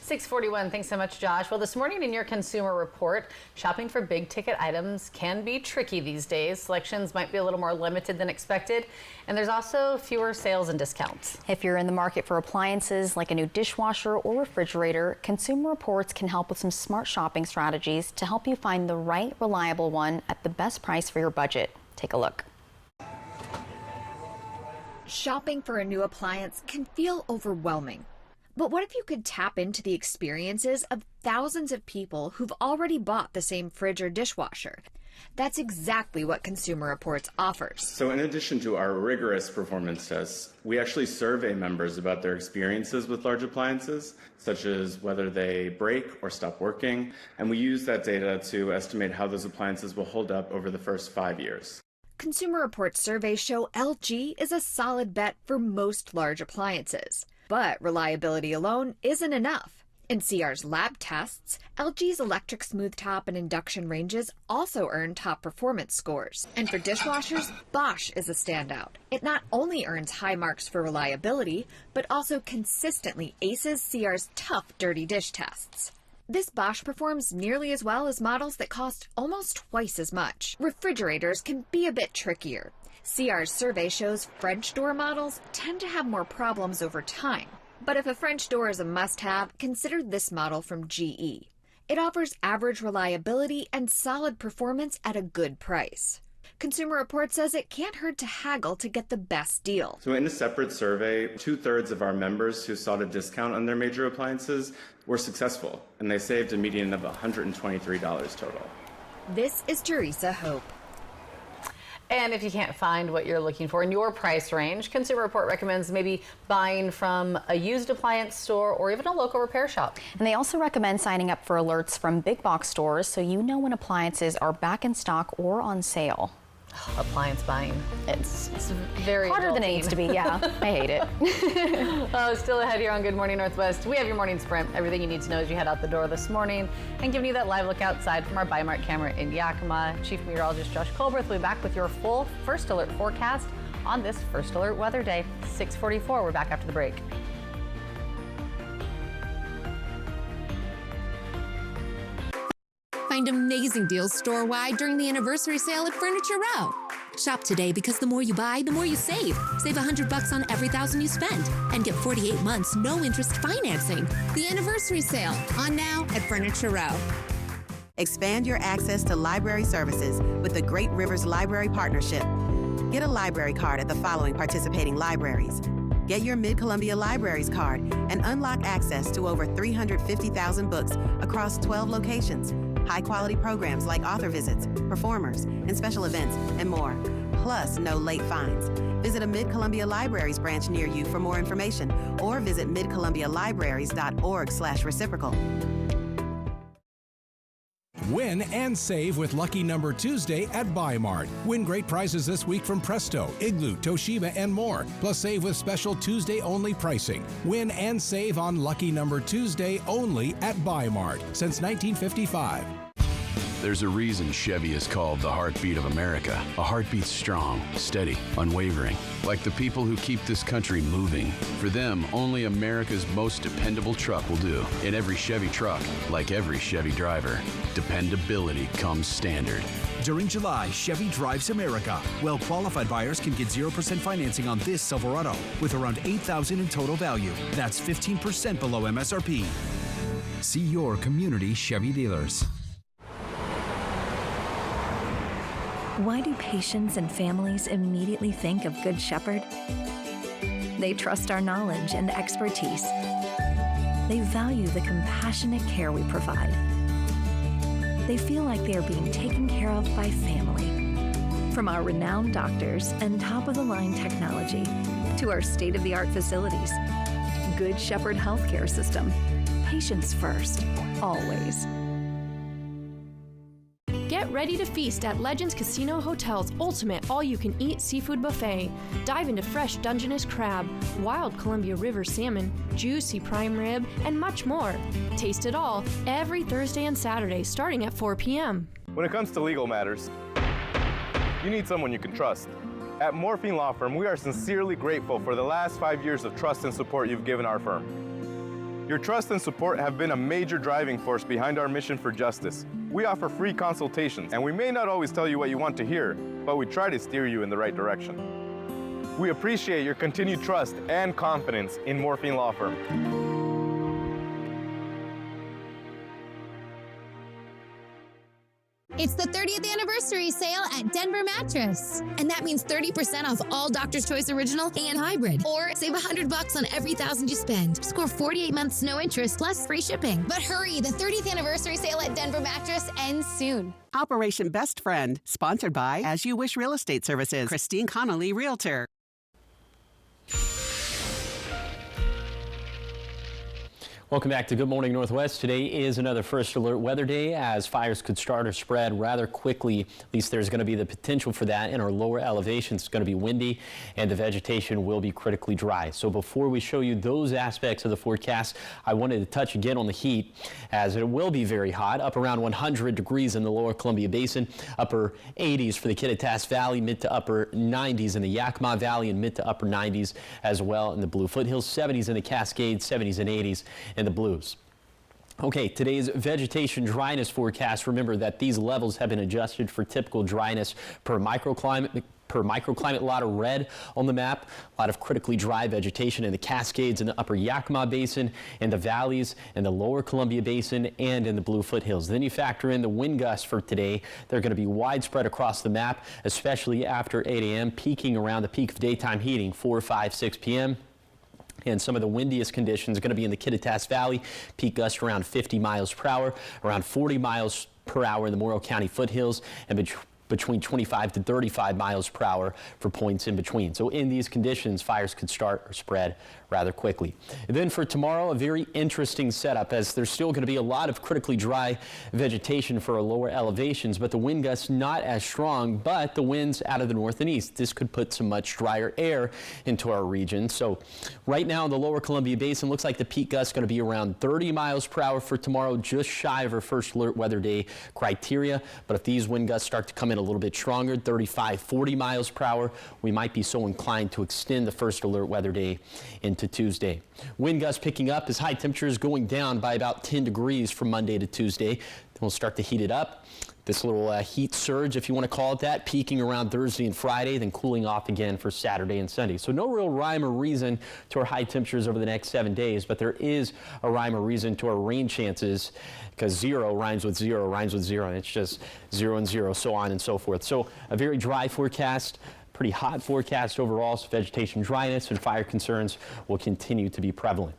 6:41. Thanks so much, Josh. Well, this morning in your consumer report, shopping for big ticket items can be tricky these days. Selections might be a little more limited than expected, and there's also fewer sales and discounts. If you're in the market for appliances like a new dishwasher or refrigerator, Consumer Reports can help with some smart shopping strategies to help you find the right, reliable one at the best price for your budget. Take a look. Shopping for a new appliance can feel overwhelming. But what if you could tap into the experiences of thousands of people who've already bought the same fridge or dishwasher? That's exactly what Consumer Reports offers. So in addition to our rigorous performance tests, we actually survey members about their experiences with large appliances, such as whether they break or stop working, and we use that data to estimate how those appliances will hold up over the first 5 years. Consumer Reports surveys show LG is a solid bet for most large appliances. But reliability alone isn't enough. In CR's lab tests, LG's electric smooth top and induction ranges also earn top performance scores. And for dishwashers, Bosch is a standout. It not only earns high marks for reliability, but also consistently aces CR's tough dirty dish tests. This Bosch performs nearly as well as models that cost almost twice as much. Refrigerators can be a bit trickier. CR's survey shows French door models tend to have more problems over time. But if a French door is a must-have, consider this model from GE. It offers average reliability and solid performance at a good price. Consumer Reports says it can't hurt to haggle to get the best deal. So in a separate survey, 2/3 of our members who sought a discount on their major appliances were successful, and they saved a median of $123 total. This is Teresa Hope. And if you can't find what you're looking for in your price range, Consumer Report recommends maybe buying from a used appliance store or even a local repair shop. And they also recommend signing up for alerts from big box stores so you know when appliances are back in stock or on sale. Appliance buying. It's very harder than it needs to be, yeah. I hate it. Still ahead here on Good Morning Northwest. We have your morning sprint. Everything you need to know as you head out the door this morning, and giving you that live look outside from our Bi-Mart camera in Yakima. Chief Meteorologist Josh Colbreth will be back with your full First Alert forecast on this First Alert weather day. 6:44. We're back after the break. find amazing deals store-wide during the anniversary sale at Furniture Row. Shop today because the more you buy, the more you save. Save $100 on every $1,000 you spend and get 48 months no interest financing. The anniversary sale on now at Furniture Row. Expand your access to library services with the Great Rivers Library Partnership. Get a library card at the following participating libraries. Get your Mid-Columbia Libraries card and unlock access to over 350,000 books across 12 locations. High-quality programs like author visits, performers, and special events, and more. Plus, no late fines. Visit a Mid-Columbia Libraries branch near you for more information or visit midcolumbialibraries.org/reciprocal. Win and save with Lucky Number Tuesday at Bi-Mart. Win great prizes this week from Presto, Igloo, Toshiba, and more. Plus save with special Tuesday-only pricing. Win and save on Lucky Number Tuesday only at Bi-Mart since 1955. There's a reason Chevy is called the heartbeat of America. A heartbeat strong, steady, unwavering. Like the people who keep this country moving. For them, only America's most dependable truck will do. In every Chevy truck, like every Chevy driver, dependability comes standard. During July, Chevy drives America. Well-qualified buyers can get 0% financing on this Silverado with around $8,000 in total value. That's 15% below MSRP. See your community Chevy dealers. Why do patients and families immediately think of Good Shepherd? They trust our knowledge and expertise. They value the compassionate care we provide. They feel like they are being taken care of by family. From our renowned doctors and top-of-the-line technology to our state-of-the-art facilities, Good Shepherd Healthcare System. Patients first, always. Get ready to feast at Legends Casino Hotel's ultimate all-you-can-eat seafood buffet. Dive into fresh Dungeness crab, wild Columbia River salmon, juicy prime rib, and much more. Taste it all every Thursday and Saturday starting at 4 p.m. When it comes to legal matters, you need someone you can trust. At Morphine Law Firm, we are sincerely grateful for the last 5 years of trust and support you've given our firm. Your trust and support have been a major driving force behind our mission for justice. We offer free consultations, and we may not always tell you what you want to hear, but we try to steer you in the right direction. We appreciate your continued trust and confidence in Morphine Law Firm. It's the 30th anniversary sale at Denver Mattress. And that means 30% off all Doctor's Choice Original and Hybrid. Or save $100 on every $1,000 you spend. Score 48 months no interest plus free shipping. But hurry, the 30th anniversary sale at Denver Mattress ends soon. Operation Best Friend, sponsored by As You Wish Real Estate Services, Christine Connolly, Realtor. Welcome back to Good Morning Northwest. Today is another First Alert weather day as fires could start or spread rather quickly. At least there's going to be the potential for that in our lower elevations. It's going to be windy and the vegetation will be critically dry. So before we show you those aspects of the forecast, I wanted to touch again on the heat as it will be very hot, up around 100 degrees in the lower Columbia Basin, upper 80s for the Kittitas Valley, mid to upper 90s in the Yakima Valley, and mid to upper 90s as well in the Blue Foothills, 70s in the Cascades, 70s and 80s in the Blues. Okay, today's vegetation dryness forecast. Remember that these levels have been adjusted for typical dryness per microclimate. A lot of red on the map, a lot of critically dry vegetation in the Cascades in the upper Yakima Basin, in the valleys, in the lower Columbia Basin, and in the Blue Foothills. Then you factor in the wind gusts for today. They're going to be widespread across the map, especially after 8 a.m., peaking around the peak of daytime heating, 4, 5, 6 p.m. And some of the windiest conditions are going to be in the Kittitas Valley, peak gusts around 50 miles per hour, around 40 miles per hour in the Morrow County foothills, and between 25 to 35 miles per hour for points in between. So in these conditions, fires could start or spread rather quickly. And then for tomorrow, a very interesting setup as there's still going to be a lot of critically dry vegetation for our lower elevations, but the wind gusts not as strong, but the winds out of the north and east. This could put some much drier air into our region. So right now in the lower Columbia Basin, looks like the peak gust going to be around 30 miles per hour for tomorrow, just shy of our First Alert weather day criteria. But if these wind gusts start to come in a little bit stronger, 35, 40 miles per hour, we might be so inclined to extend the First Alert weather day into Tuesday. Wind gusts picking up as high temperatures going down by about 10 degrees from Monday to Tuesday. We'll start to heat it up. This little heat surge, if you want to call it that, peaking around Thursday and Friday, then cooling off again for Saturday and Sunday. So no real rhyme or reason to our high temperatures over the next 7 days, but there is a rhyme or reason to our rain chances, because 0 rhymes with 0 rhymes with 0, and it's just 0 and 0, so on and so forth. So a very dry forecast, pretty hot forecast overall, so vegetation dryness and fire concerns will continue to be prevalent.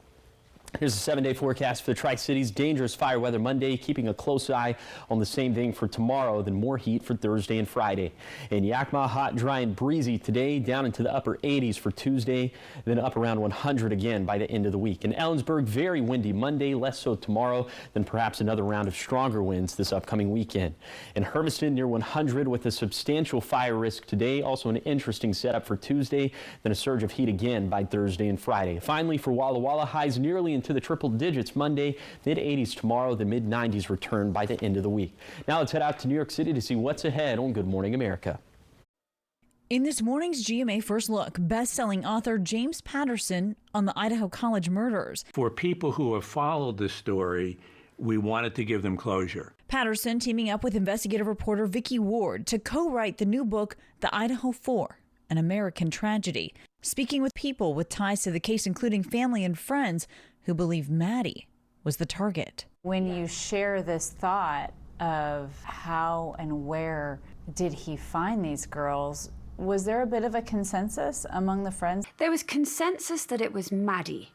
Here's a 7-day forecast for the Tri-Cities. Dangerous fire weather Monday, keeping a close eye on the same thing for tomorrow, then more heat for Thursday and Friday. In Yakima, hot, dry, and breezy today, down into the upper 80s for Tuesday, then up around 100 again by the end of the week. In Ellensburg, very windy Monday, less so tomorrow, then perhaps another round of stronger winds this upcoming weekend. In Hermiston, near 100 with a substantial fire risk today, also an interesting setup for Tuesday, then a surge of heat again by Thursday and Friday. Finally, for Walla Walla, highs nearly into the triple digits Monday, mid-80s tomorrow, the mid-90s return by the end of the week. Now let's head out to New York City to see what's ahead on Good Morning America. In this morning's GMA First Look, best-selling author James Patterson on the Idaho College murders. For people who have followed this story, we wanted to give them closure. Patterson teaming up with investigative reporter Vicki Ward to co-write the new book, The Idaho 4, An American Tragedy. Speaking with people with ties to the case, including family and friends who believe Maddie was the target. When you share this thought of how and where did he find these girls, was there a bit of a consensus among the friends? There was consensus that it was Maddie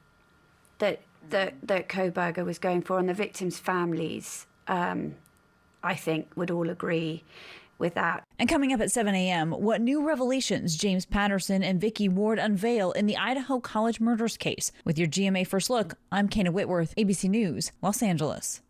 that Kohberger was going for, and the victims' families, I think, would all agree with that. And coming up at 7 a.m., what new revelations James Patterson and Vicki Ward unveil in the Idaho College murders case. With your GMA First Look, I'm Kana Whitworth, ABC News, Los Angeles.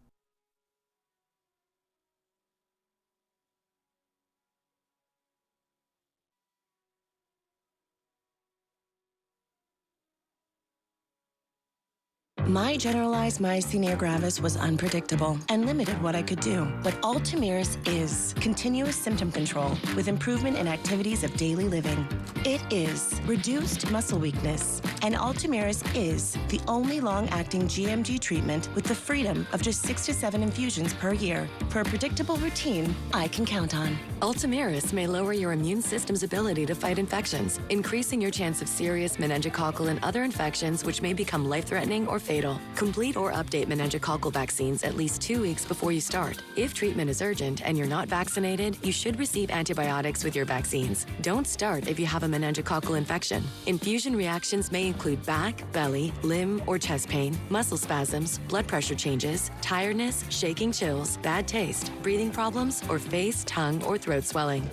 My generalized myasthenia gravis was unpredictable and limited what I could do. But Ultomiris is continuous symptom control with improvement in activities of daily living. It is reduced muscle weakness. And Ultomiris is the only long-acting GMG treatment with the freedom of just 6 to 7 infusions per year for a predictable routine I can count on. Ultomiris may lower your immune system's ability to fight infections, increasing your chance of serious meningococcal and other infections which may become life-threatening or fatal. Complete or update meningococcal vaccines at least 2 weeks before you start. If treatment is urgent and you're not vaccinated, you should receive antibiotics with your vaccines. Don't start if you have a meningococcal infection. Infusion reactions may include back, belly, limb, or chest pain, muscle spasms, blood pressure changes, tiredness, shaking chills, bad taste, breathing problems, or face, tongue, or throat swelling.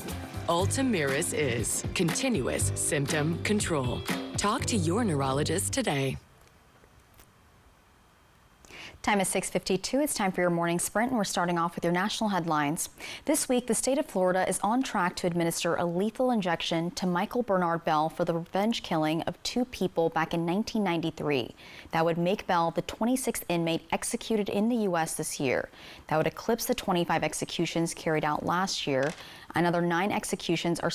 Ultomiris is continuous symptom control. Talk to your neurologist today. Time is 6:52. It's time for your morning sprint, and we're starting off with your national headlines. This week, the state of Florida is on track to administer a lethal injection to Michael Bernard Bell for the revenge killing of 2 people back in 1993. That would make Bell the 26th inmate executed in the U.S. this year. That would eclipse the 25 executions carried out last year. Another 9 executions are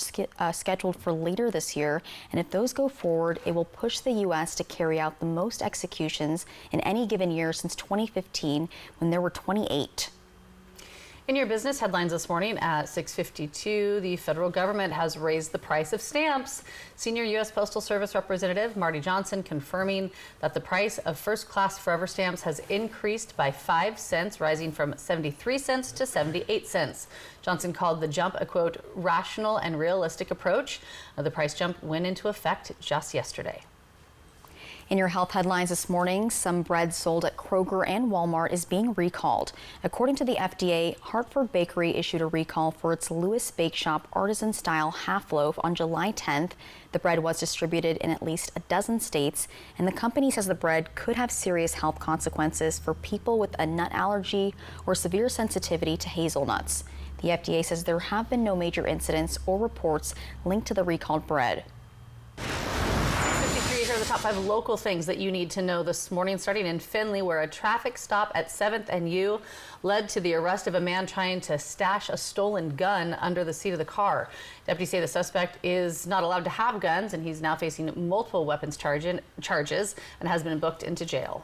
scheduled for later this year, and if those go forward, it will push the U.S. to carry out the most executions in any given year since 2015, when there were 28. In your business headlines this morning at 6:52, the federal government has raised the price of stamps. Senior U.S. Postal Service Representative Marty Johnson confirming that the price of first-class Forever stamps has increased by 5 cents, rising from 73 cents to 78 cents. Johnson called the jump a, quote, rational and realistic approach. The price jump went into effect just yesterday. In your health headlines this morning, some bread sold at Kroger and Walmart is being recalled. According to the FDA, Hartford Bakery issued a recall for its Lewis Bake Shop artisan-style half loaf on July 10th. The bread was distributed in at least a dozen states, and the company says the bread could have serious health consequences for people with a nut allergy or severe sensitivity to hazelnuts. The FDA says there have been no major incidents or reports linked to the recalled bread. Here are the top 5 local things that you need to know this morning, starting in Findlay, where a traffic stop at 7th and U led to the arrest of a man trying to stash a stolen gun under the seat of the car. Deputies say the suspect is not allowed to have guns, and he's now facing multiple weapons charges and has been booked into jail.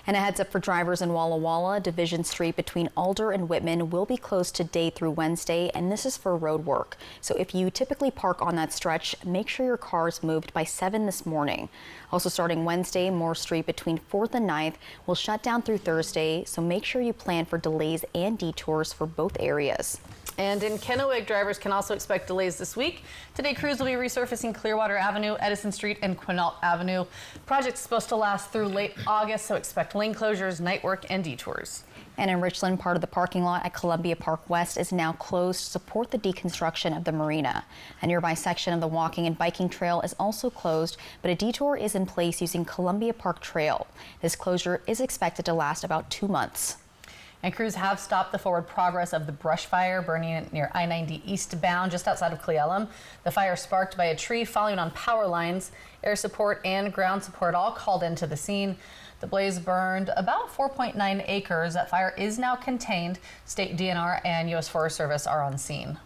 And a heads up for drivers in Walla Walla. Division Street between Alder and Whitman will be closed today through Wednesday, and this is for road work. So if you typically park on that stretch, make sure your car is moved by 7 this morning. Also starting Wednesday, Moore Street between 4th and 9th will shut down through Thursday, so make sure you plan for delays and detours for both areas. And in Kennewick, drivers can also expect delays this week. Today, crews will be resurfacing Clearwater Avenue, Edison Street, and Quinault Avenue. Project's supposed to last through late August, so expect lane closures, night work, and detours. And in Richland, part of the parking lot at Columbia Park West is now closed to support the deconstruction of the marina. A nearby section of the walking and biking trail is also closed, but a detour is in place using Columbia Park Trail. This closure is expected to last about 2 months. And crews have stopped the forward progress of the brush fire burning near I-90 eastbound just outside of Cle Elum. The fire sparked by a tree falling on power lines. Air support and ground support all called into the scene. The blaze burned about 4.9 acres. That fire is now contained. State DNR and U.S. Forest Service are on scene.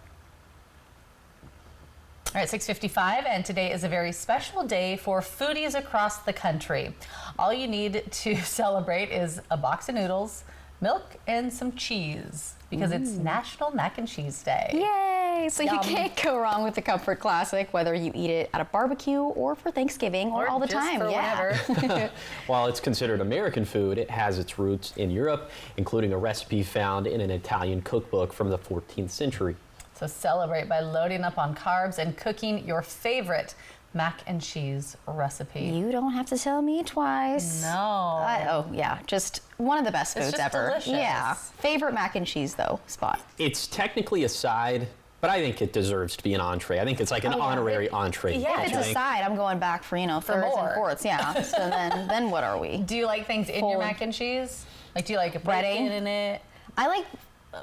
All right, 6:55, and today is a very special day for foodies across the country. All you need to celebrate is a box of noodles, milk, and some cheese, because it's National Mac and Cheese Day. Yay! So Yum. you can't go wrong with the comfort classic, whether you eat it at a barbecue or for Thanksgiving or all the just time. for whenever. While it's considered American food, it has its roots in Europe, including a recipe found in an Italian cookbook from the 14th century. So celebrate by loading up on carbs and cooking your favorite mac and cheese recipe. You don't have to tell me twice. No. Oh, yeah. Just one of the best It's foods just ever. delicious. Yeah. Favorite mac and cheese, though, Spot? It's technically a side, but I think it deserves to be an entree. I think it's like an honorary entree. Yeah, don't if you it's a think? side, I'm going back for, thirds more. and fourths. Yeah. So then what are we? Do you like things in your mac and cheese? Like, do you like bacon in it?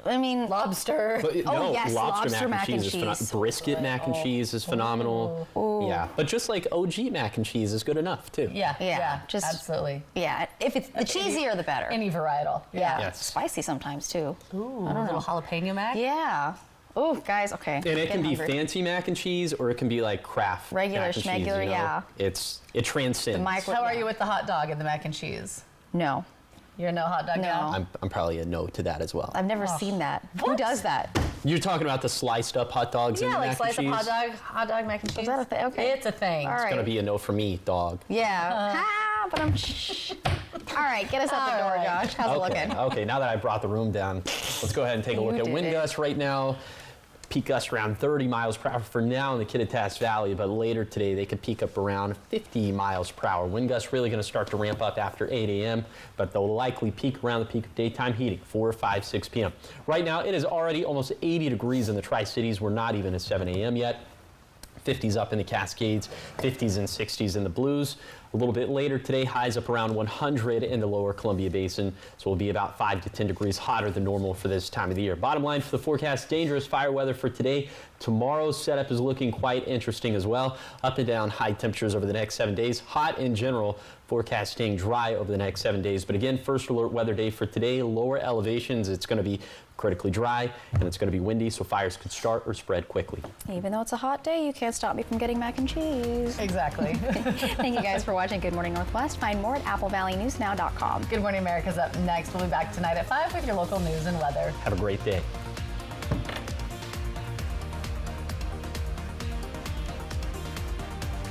Lobster. But, Oh, no, yes, lobster mac and cheese is phenomenal. cheese. Brisket mac and cheese is phenomenal. Yeah, but just like OG mac and cheese is good enough too. Yeah, just absolutely. Yeah, if it's the cheesier, the better. Any varietal. Yeah. Yes. Spicy sometimes too. Ooh, I don't a little know. jalapeno mac. Yeah. Oh, guys, okay. And it can be Getting hungry. fancy mac and cheese, or it can be like Kraft Regular mac and cheese, schmegular, yeah. It transcends. How are you with the hot dog and the mac and cheese? No. You're no hot dog guy? I'm probably a no to that as well. I've never seen that. Who does that? You're talking about the sliced up hot dogs and Yeah, the like mac slice and up cheese? hot dog mac and cheese. Is that a thing? Okay. It's a thing. All It's right. gonna be a no for me, dog. Yeah. But I'm shh. All right, get us out the door, Josh. How's it looking? Okay, now that I brought the room down, let's go ahead and take a look You at did wind it. gusts right now. Peak gusts around 30 miles per hour for now in the Kittitas Valley, but later today they could peak up around 50 miles per hour. Wind gusts really going to start to ramp up after 8 a.m., but they'll likely peak around the peak of daytime heating, 4, 5, 6 p.m. Right now it is already almost 80 degrees in the Tri-Cities. We're not even at 7 a.m. yet. 50s up in the Cascades, 50s and 60s in the Blues. A little bit later today, highs up around 100 in the lower Columbia Basin, so we'll be about 5 to 10 degrees hotter than normal for this time of the year. Bottom line for the forecast, dangerous fire weather for today. Tomorrow's setup is looking quite interesting as well. Up and down high temperatures over the next 7 days. Hot in general, forecast staying dry over the next 7 days. But again, first alert weather day for today, lower elevations, it's going to be critically dry and it's going to be windy, so fires could start or spread quickly. Even though it's a hot day, you can't stop me from getting mac and cheese. Exactly. Thank you guys for watching Good Morning Northwest. Find more at applevalleyNewsNow.com. Good Morning America's up next. We'll be back tonight at 5 with your local news and weather. Have a great day.